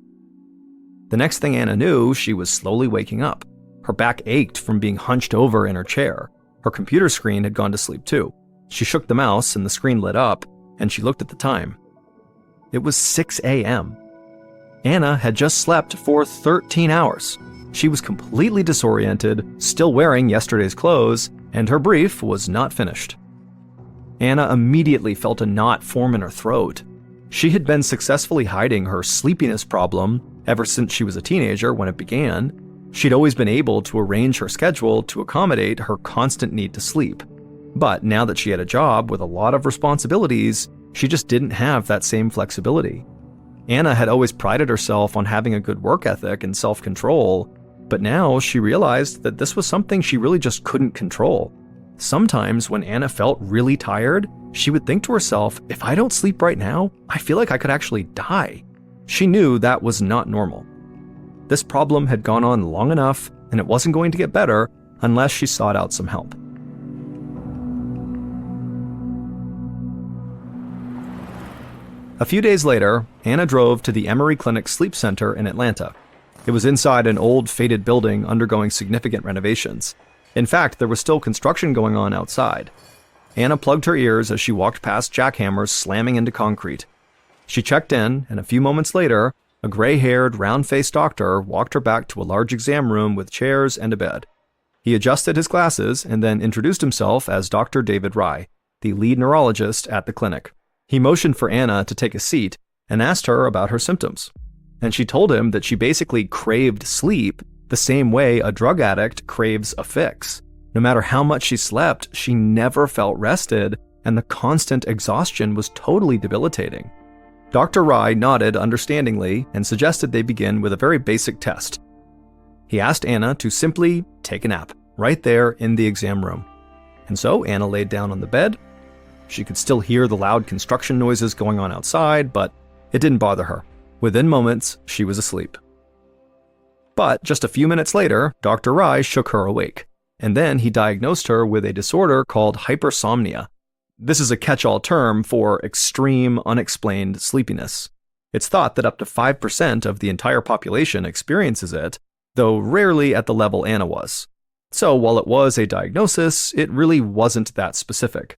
The next thing Anna knew, she was slowly waking up. Her back ached from being hunched over in her chair. Her computer screen had gone to sleep too. She shook the mouse and the screen lit up, and she looked at the time. It was 6 a.m. Anna had just slept for 13 hours. She was completely disoriented, still wearing yesterday's clothes, and her brief was not finished. Anna immediately felt a knot form in her throat. She had been successfully hiding her sleepiness problem ever since she was a teenager when it began. She'd always been able to arrange her schedule to accommodate her constant need to sleep. But now that she had a job with a lot of responsibilities, she just didn't have that same flexibility. Anna had always prided herself on having a good work ethic and self-control, but now she realized that this was something she really just couldn't control. Sometimes when Anna felt really tired, she would think to herself, if I don't sleep right now, I feel like I could actually die. She knew that was not normal. This problem had gone on long enough, and it wasn't going to get better unless she sought out some help. A few days later, Anna drove to the Emory Clinic Sleep Center in Atlanta. It was inside an old, faded building undergoing significant renovations. In fact, there was still construction going on outside. Anna plugged her ears as she walked past jackhammers slamming into concrete. She checked in, and a few moments later, a gray-haired, round-faced doctor walked her back to a large exam room with chairs and a bed. He adjusted his glasses and then introduced himself as Dr. David Rye, the lead neurologist at the clinic. He motioned for Anna to take a seat and asked her about her symptoms. And she told him that she basically craved sleep the same way a drug addict craves a fix. No matter how much she slept, she never felt rested, and the constant exhaustion was totally debilitating. Dr. Rye nodded understandingly and suggested they begin with a very basic test. He asked Anna to simply take a nap, right there in the exam room. And so Anna laid down on the bed. She could still hear the loud construction noises going on outside, but it didn't bother her. Within moments, she was asleep. But just a few minutes later, Dr. Rye shook her awake, and then he diagnosed her with a disorder called hypersomnia. This is a catch-all term for extreme, unexplained sleepiness. It's thought that up to 5% of the entire population experiences it, though rarely at the level Anna was. So while it was a diagnosis, it really wasn't that specific.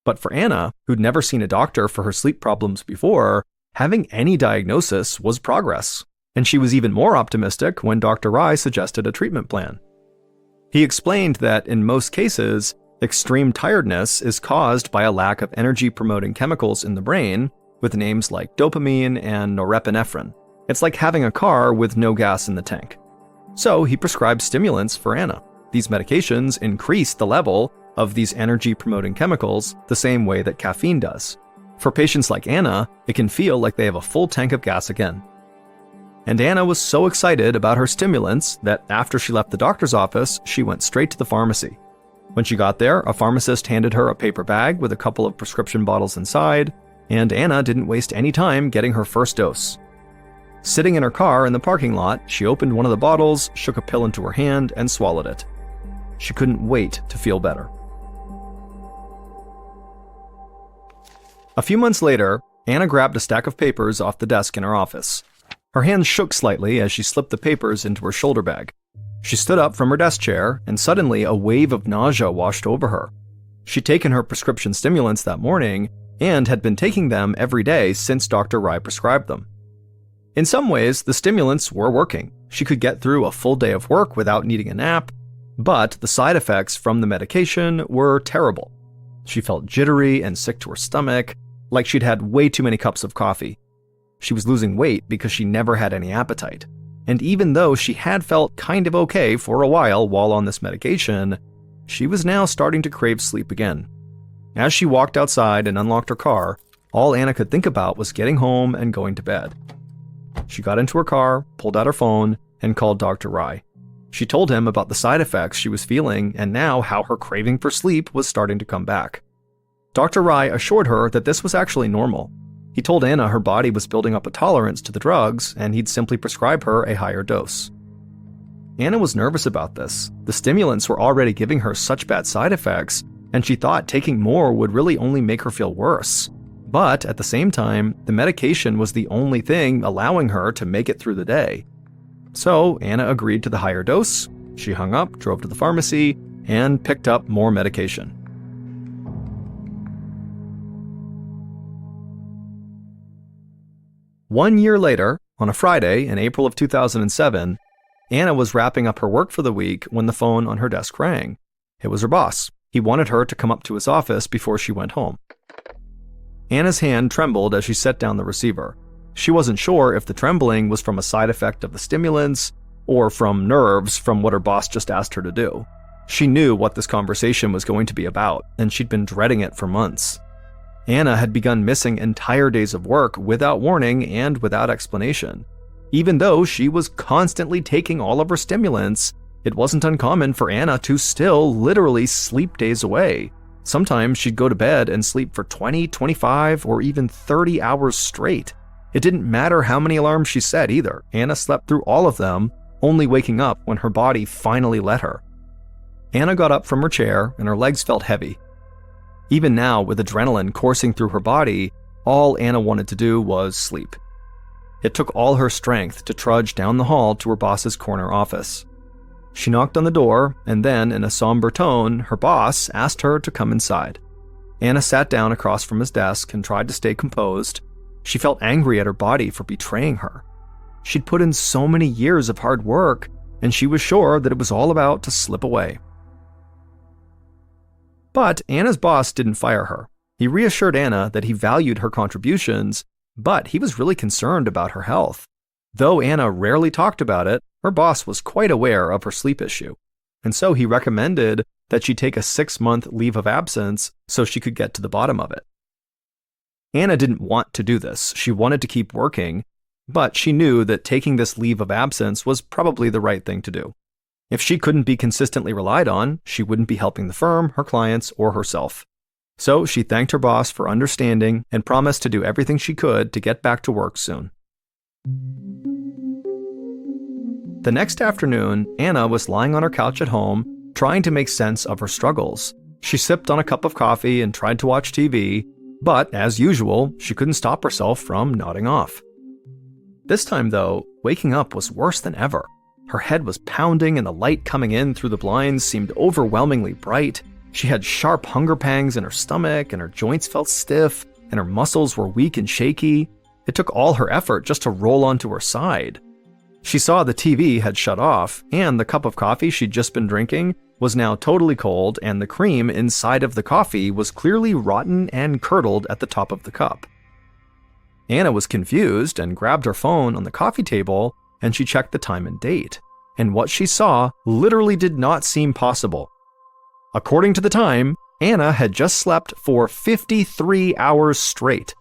But for Anna, who'd never seen a doctor for her sleep problems before, having any diagnosis was progress. And she was even more optimistic when Dr. Rye suggested a treatment plan. He explained that in most cases, extreme tiredness is caused by a lack of energy-promoting chemicals in the brain, with names like dopamine and norepinephrine. It's like having a car with no gas in the tank. So he prescribed stimulants for Anna. These medications increase the level of these energy-promoting chemicals the same way that caffeine does. For patients like Anna, it can feel like they have a full tank of gas again. And Anna was so excited about her stimulants that after she left the doctor's office, she went straight to the pharmacy. When she got there, a pharmacist handed her a paper bag with a couple of prescription bottles inside, and Anna didn't waste any time getting her first dose. Sitting in her car in the parking lot, she opened one of the bottles, shook a pill into her hand, and swallowed it. She couldn't wait to feel better. A few months later, Anna grabbed a stack of papers off the desk in her office. Her hands shook slightly as she slipped the papers into her shoulder bag. She stood up from her desk chair, and suddenly a wave of nausea washed over her. She'd taken her prescription stimulants that morning, and had been taking them every day since Dr. Rye prescribed them. In some ways, the stimulants were working. She could get through a full day of work without needing a nap, but the side effects from the medication were terrible. She felt jittery and sick to her stomach, like she'd had way too many cups of coffee. She was losing weight because she never had any appetite. And even though she had felt kind of okay for a while on this medication, she was now starting to crave sleep again. As she walked outside and unlocked her car, all Anna could think about was getting home and going to bed. She got into her car, pulled out her phone, and called Dr. Rye. She told him about the side effects she was feeling and now how her craving for sleep was starting to come back. Dr. Rye assured her that this was actually normal. He told Anna her body was building up a tolerance to the drugs and he'd simply prescribe her a higher dose. Anna was nervous about this. The stimulants were already giving her such bad side effects, and she thought taking more would really only make her feel worse. But at the same time, the medication was the only thing allowing her to make it through the day. So Anna agreed to the higher dose. She hung up, drove to the pharmacy, and picked up more medication. One year later, on a Friday in April of 2007, Anna was wrapping up her work for the week when the phone on her desk rang. It was her boss. He wanted her to come up to his office before she went home. Anna's hand trembled as she set down the receiver. She wasn't sure if the trembling was from a side effect of the stimulants or from nerves from what her boss just asked her to do. She knew what this conversation was going to be about, and she'd been dreading it for months. Anna had begun missing entire days of work without warning and without explanation. Even though she was constantly taking all of her stimulants, it wasn't uncommon for Anna to still literally sleep days away. Sometimes she'd go to bed and sleep for 20, 25, or even 30 hours straight. It didn't matter how many alarms she set either. Anna slept through all of them, only waking up when her body finally let her. Anna got up from her chair and her legs felt heavy. Even now, with adrenaline coursing through her body, all Anna wanted to do was sleep. It took all her strength to trudge down the hall to her boss's corner office. She knocked on the door, and then, in a somber tone, her boss asked her to come inside. Anna sat down across from his desk and tried to stay composed. She felt angry at her body for betraying her. She'd put in so many years of hard work, and she was sure that it was all about to slip away. But Anna's boss didn't fire her. He reassured Anna that he valued her contributions, but he was really concerned about her health. Though Anna rarely talked about it, her boss was quite aware of her sleep issue, and so he recommended that she take a 6-month leave of absence so she could get to the bottom of it. Anna didn't want to do this. She wanted to keep working, but she knew that taking this leave of absence was probably the right thing to do. If she couldn't be consistently relied on, she wouldn't be helping the firm, her clients, or herself. So she thanked her boss for understanding and promised to do everything she could to get back to work soon. The next afternoon, Anna was lying on her couch at home, trying to make sense of her struggles. She sipped on a cup of coffee and tried to watch TV, but as usual, she couldn't stop herself from nodding off. This time, though, waking up was worse than ever. Her head was pounding and the light coming in through the blinds seemed overwhelmingly bright. She had sharp hunger pangs in her stomach and her joints felt stiff and her muscles were weak and shaky. It took all her effort just to roll onto her side. She saw the TV had shut off and the cup of coffee she'd just been drinking was now totally cold and the cream inside of the coffee was clearly rotten and curdled at the top of the cup. Anna was confused and grabbed her phone on the coffee table and she checked the time and date. And what she saw literally did not seem possible. According to the time, Anna had just slept for 53 hours straight.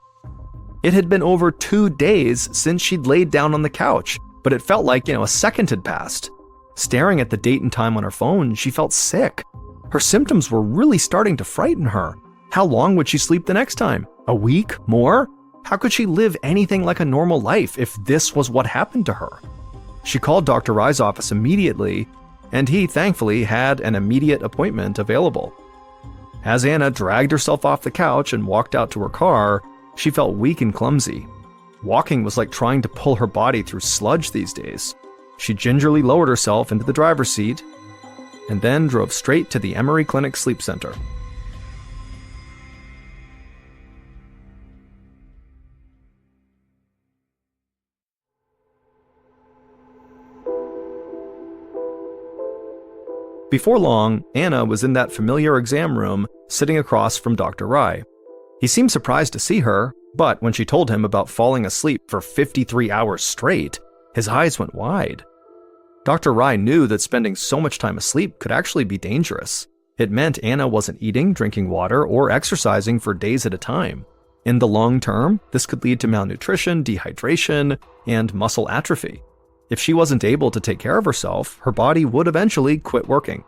It had been over 2 days since she'd laid down on the couch, but it felt like, a second had passed. Staring at the date and time on her phone, she felt sick. Her symptoms were really starting to frighten her. How long would she sleep the next time? A week? More? How could she live anything like a normal life if this was what happened to her? She called Dr. Rye's office immediately, and he thankfully had an immediate appointment available. As Anna dragged herself off the couch and walked out to her car, she felt weak and clumsy. Walking was like trying to pull her body through sludge these days. She gingerly lowered herself into the driver's seat and then drove straight to the Emory Clinic Sleep Center. Before long, Anna was in that familiar exam room sitting across from Dr. Rye. He seemed surprised to see her, but when she told him about falling asleep for 53 hours straight, his eyes went wide. Dr. Rai knew that spending so much time asleep could actually be dangerous. It meant Anna wasn't eating, drinking water, or exercising for days at a time. In the long term, this could lead to malnutrition, dehydration, and muscle atrophy. If she wasn't able to take care of herself, her body would eventually quit working.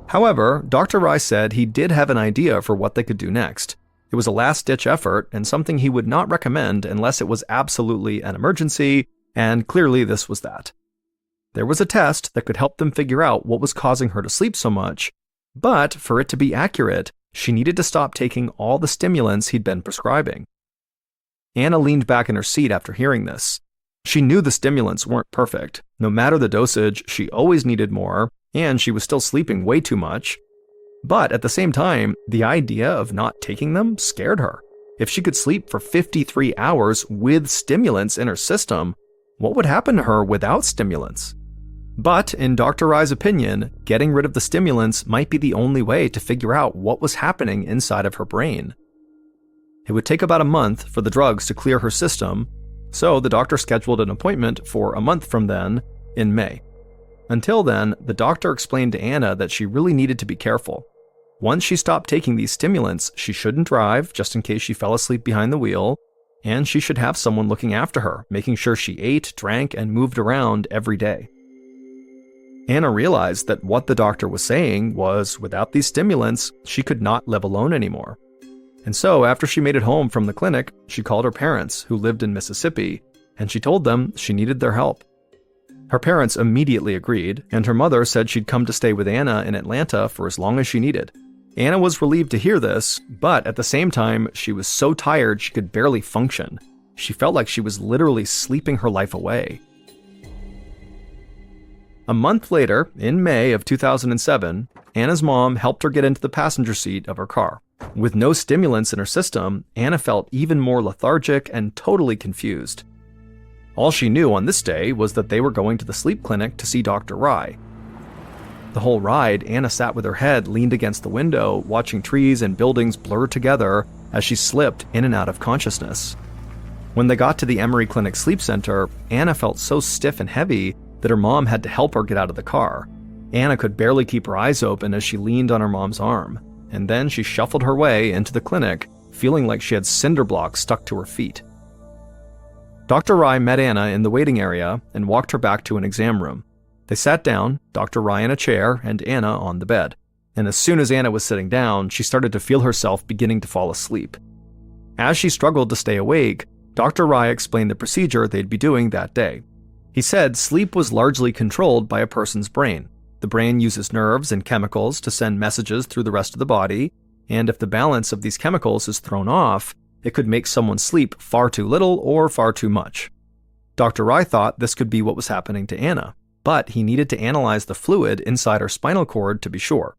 However, Dr. Rai said he did have an idea for what they could do next. It was a last-ditch effort and something he would not recommend unless it was absolutely an emergency, and clearly this was that. There was a test that could help them figure out what was causing her to sleep so much, but for it to be accurate, she needed to stop taking all the stimulants he'd been prescribing. Anna leaned back in her seat after hearing this. She knew the stimulants weren't perfect. No matter the dosage, she always needed more, and she was still sleeping way too much. But at the same time, the idea of not taking them scared her. If she could sleep for 53 hours with stimulants in her system, what would happen to her without stimulants? But in Dr. Rai's opinion, getting rid of the stimulants might be the only way to figure out what was happening inside of her brain. It would take about a month for the drugs to clear her system, so the doctor scheduled an appointment for a month from then, in May. Until then, the doctor explained to Anna that she really needed to be careful. Once she stopped taking these stimulants, she shouldn't drive, just in case she fell asleep behind the wheel, and she should have someone looking after her, making sure she ate, drank, and moved around every day. Anna realized that what the doctor was saying was, without these stimulants, she could not live alone anymore. And so, after she made it home from the clinic, she called her parents, who lived in Mississippi, and she told them she needed their help. Her parents immediately agreed, and her mother said she'd come to stay with Anna in Atlanta for as long as she needed. Anna was relieved to hear this, but at the same time, she was so tired she could barely function. She felt like she was literally sleeping her life away. A month later, in May of 2007, Anna's mom helped her get into the passenger seat of her car. With no stimulants in her system, Anna felt even more lethargic and totally confused. All she knew on this day was that they were going to the sleep clinic to see Dr. Rai. The whole ride, Anna sat with her head leaned against the window, watching trees and buildings blur together as she slipped in and out of consciousness. When they got to the Emory Clinic Sleep Center, Anna felt so stiff and heavy that her mom had to help her get out of the car. Anna could barely keep her eyes open as she leaned on her mom's arm, and then she shuffled her way into the clinic, feeling like she had cinder blocks stuck to her feet. Dr. Rai met Anna in the waiting area and walked her back to an exam room. They sat down, Dr. Rai in a chair and Anna on the bed. And as soon as Anna was sitting down, she started to feel herself beginning to fall asleep. As she struggled to stay awake, Dr. Rai explained the procedure they'd be doing that day. He said sleep was largely controlled by a person's brain. The brain uses nerves and chemicals to send messages through the rest of the body, and if the balance of these chemicals is thrown off, it could make someone sleep far too little or far too much. Dr. Rai thought this could be what was happening to Anna, but he needed to analyze the fluid inside her spinal cord to be sure.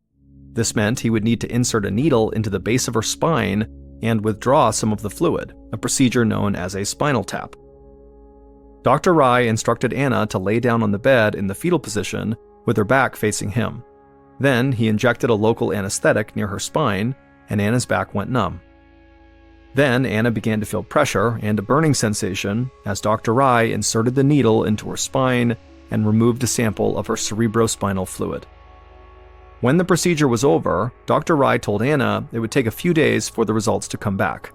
This meant he would need to insert a needle into the base of her spine and withdraw some of the fluid, a procedure known as a spinal tap. Dr. Rai instructed Anna to lay down on the bed in the fetal position with her back facing him. Then he injected a local anesthetic near her spine, and Anna's back went numb. Then Anna began to feel pressure and a burning sensation as Dr. Rai inserted the needle into her spine and removed a sample of her cerebrospinal fluid. When the procedure was over, Dr. Rai told Anna it would take a few days for the results to come back.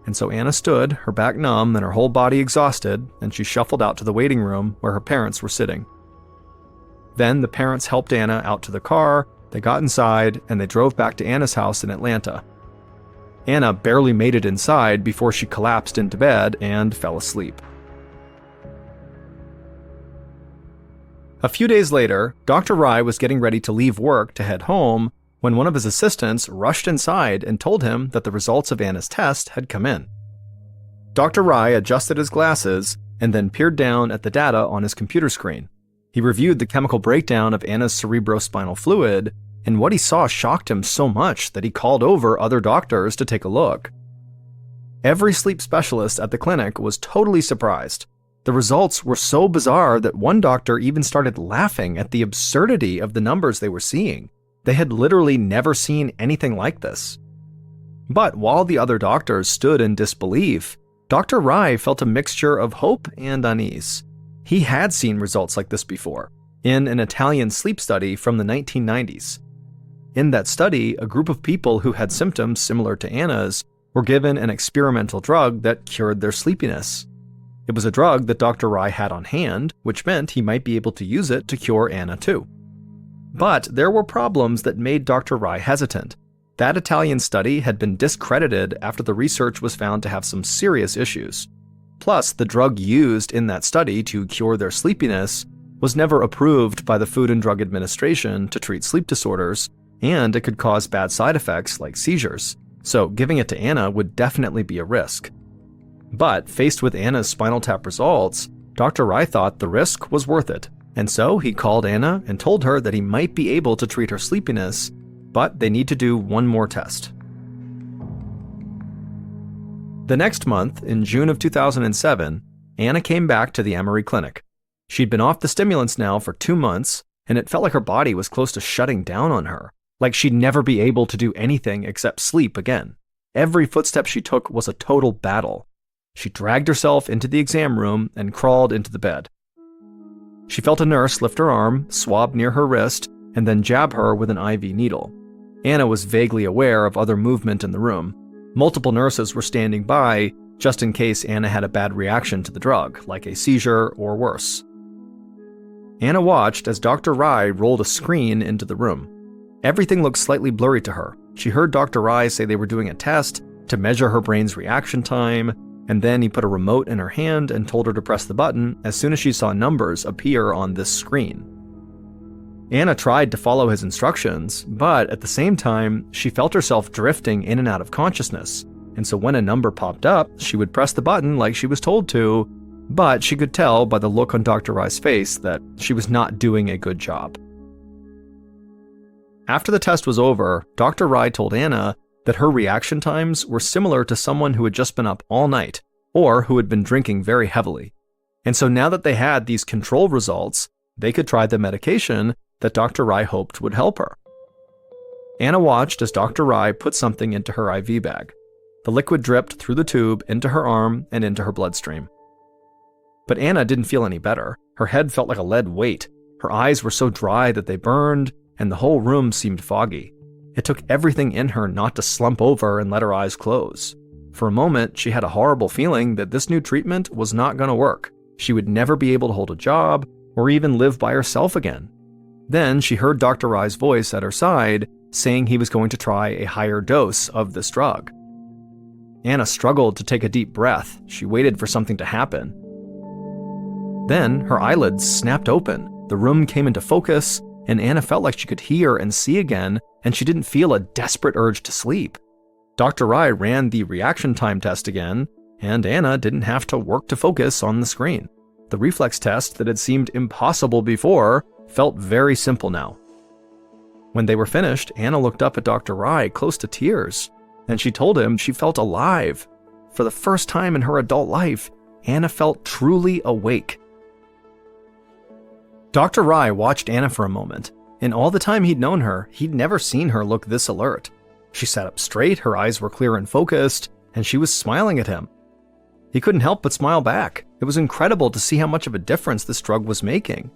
And so Anna stood, her back numb and her whole body exhausted, and she shuffled out to the waiting room where her parents were sitting. Then the parents helped Anna out to the car, they got inside, and they drove back to Anna's house in Atlanta. Anna barely made it inside before she collapsed into bed and fell asleep. A few days later, Dr. Rai was getting ready to leave work to head home when one of his assistants rushed inside and told him that the results of Anna's test had come in. Dr. Rai adjusted his glasses and then peered down at the data on his computer screen. He reviewed the chemical breakdown of Anna's cerebrospinal fluid, and what he saw shocked him so much that he called over other doctors to take a look. Every sleep specialist at the clinic was totally surprised. The results were so bizarre that one doctor even started laughing at the absurdity of the numbers they were seeing. They had literally never seen anything like this. But while the other doctors stood in disbelief, Dr. Rai felt a mixture of hope and unease. He had seen results like this before, in an Italian sleep study from the 1990s. In that study, a group of people who had symptoms similar to Anna's were given an experimental drug that cured their sleepiness. It was a drug that Dr. Rai had on hand, which meant he might be able to use it to cure Anna too. But there were problems that made Dr. Rai hesitant. That Italian study had been discredited after the research was found to have some serious issues. Plus, the drug used in that study to cure their sleepiness was never approved by the Food and Drug Administration to treat sleep disorders, and it could cause bad side effects like seizures, so giving it to Anna would definitely be a risk. But faced with Anna's spinal tap results, Dr. Rai thought the risk was worth it, and so he called Anna and told her that he might be able to treat her sleepiness, but they need to do one more test. The next month, in June of 2007, Anna came back to the Emory Clinic. She'd been off the stimulants now for 2 months, and it felt like her body was close to shutting down on her, like she'd never be able to do anything except sleep again. Every footstep she took was a total battle. She dragged herself into the exam room and crawled into the bed. She felt a nurse lift her arm, swab near her wrist, and then jab her with an IV needle. Anna was vaguely aware of other movement in the room. Multiple nurses were standing by, just in case Anna had a bad reaction to the drug, like a seizure or worse. Anna watched as Dr. Rai rolled a screen into the room. Everything looked slightly blurry to her. She heard Dr. Rai say they were doing a test to measure her brain's reaction time, and then he put a remote in her hand and told her to press the button as soon as she saw numbers appear on this screen. Anna tried to follow his instructions, but at the same time, she felt herself drifting in and out of consciousness, and so when a number popped up, she would press the button like she was told to, but she could tell by the look on Dr. Rai's face that she was not doing a good job. After the test was over, Dr. Rai told Anna that her reaction times were similar to someone who had just been up all night, or who had been drinking very heavily. And so now that they had these control results, they could try the medication that Dr. Rai hoped would help her. Anna watched as Dr. Rai put something into her IV bag. The liquid dripped through the tube into her arm and into her bloodstream. But Anna didn't feel any better. Her head felt like a lead weight. Her eyes were so dry that they burned, and the whole room seemed foggy. It took everything in her not to slump over and let her eyes close. For a moment, she had a horrible feeling that this new treatment was not going to work. She would never be able to hold a job or even live by herself again. Then she heard Dr. Rai's voice at her side saying he was going to try a higher dose of this drug. Anna struggled to take a deep breath. She waited for something to happen. Then her eyelids snapped open. The room came into focus, and Anna felt like she could hear and see again, and she didn't feel a desperate urge to sleep. Dr. Rai ran the reaction time test again, and Anna didn't have to work to focus on the screen. The reflex test that had seemed impossible before felt very simple now. When they were finished, Anna looked up at Dr. Rai, close to tears, and she told him she felt alive. For the first time in her adult life, Anna felt truly awake. Dr. Rai watched Anna for a moment. In all the time he'd known her, he'd never seen her look this alert. She sat up straight, her eyes were clear and focused, and she was smiling at him. He couldn't help but smile back. It was incredible to see how much of a difference this drug was making.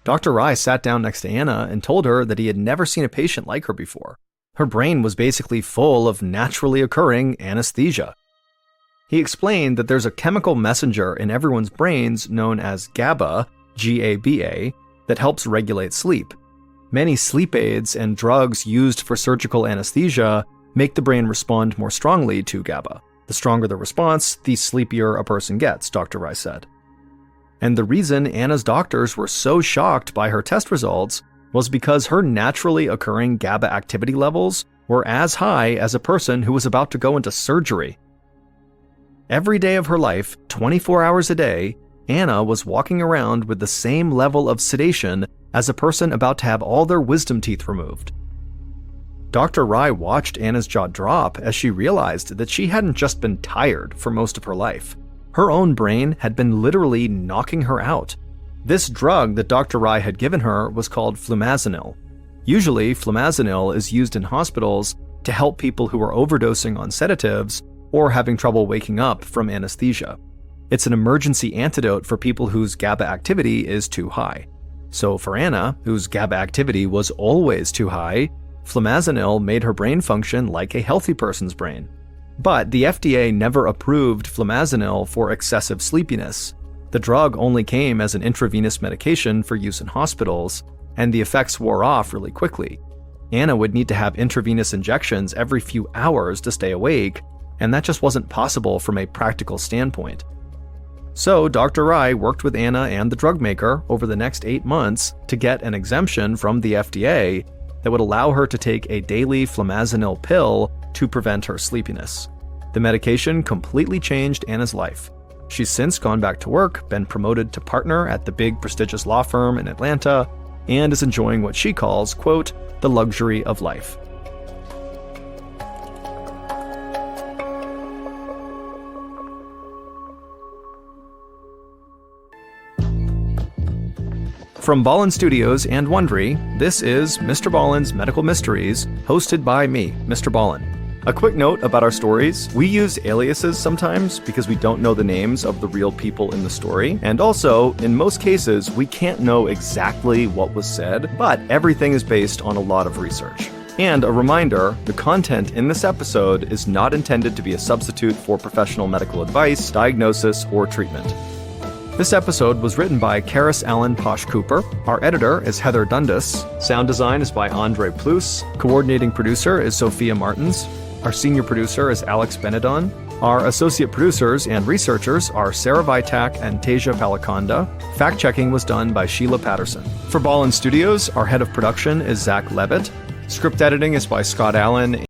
Dr. Rai sat down next to Anna and told her that he had never seen a patient like her before. Her brain was basically full of naturally occurring anesthesia. He explained that there's a chemical messenger in everyone's brains known as GABA, G-A-B-A, that helps regulate sleep. Many sleep aids and drugs used for surgical anesthesia make the brain respond more strongly to GABA. The stronger the response, the sleepier a person gets, Dr. Rai said. And the reason Anna's doctors were so shocked by her test results was because her naturally occurring GABA activity levels were as high as a person who was about to go into surgery. Every day of her life, 24 hours a day, Anna was walking around with the same level of sedation as a person about to have all their wisdom teeth removed. Dr. Rai watched Anna's jaw drop as she realized that she hadn't just been tired for most of her life. Her own brain had been literally knocking her out. This drug that Dr. Rai had given her was called flumazenil. Usually, flumazenil is used in hospitals to help people who are overdosing on sedatives or having trouble waking up from anesthesia. It's an emergency antidote for people whose GABA activity is too high. So for Anna, whose GABA activity was always too high, flammazenil made her brain function like a healthy person's brain. But the FDA never approved flammazenil for excessive sleepiness. The drug only came as an intravenous medication for use in hospitals, and the effects wore off really quickly. Anna would need to have intravenous injections every few hours to stay awake, and that just wasn't possible from a practical standpoint. So Dr. Rai worked with Anna and the drug maker over the next 8 months to get an exemption from the FDA that would allow her to take a daily flammazenil pill to prevent her sleepiness. The medication completely changed Anna's life. She's since gone back to work, been promoted to partner at the big prestigious law firm in Atlanta, and is enjoying what she calls, quote, the luxury of life. From Ballen Studios and Wondery, this is Mr. Ballen's Medical Mysteries, hosted by me, Mr. Ballen. A quick note about our stories: we use aliases sometimes because we don't know the names of the real people in the story, and also, in most cases, we can't know exactly what was said, but everything is based on a lot of research. And a reminder, the content in this episode is not intended to be a substitute for professional medical advice, diagnosis, or treatment. This episode was written by Karis Allen Posh Cooper. Our editor is Heather Dundas. Sound design is by Andre Plus. Coordinating producer is Sophia Martins. Our senior producer is Alex Benedon. Our associate producers and researchers are Sarah Vitak and Teja Palakonda. Fact-checking was done by Sheila Patterson. For Ballen Studios, our head of production is Zach Levitt. Script editing is by Scott Allen.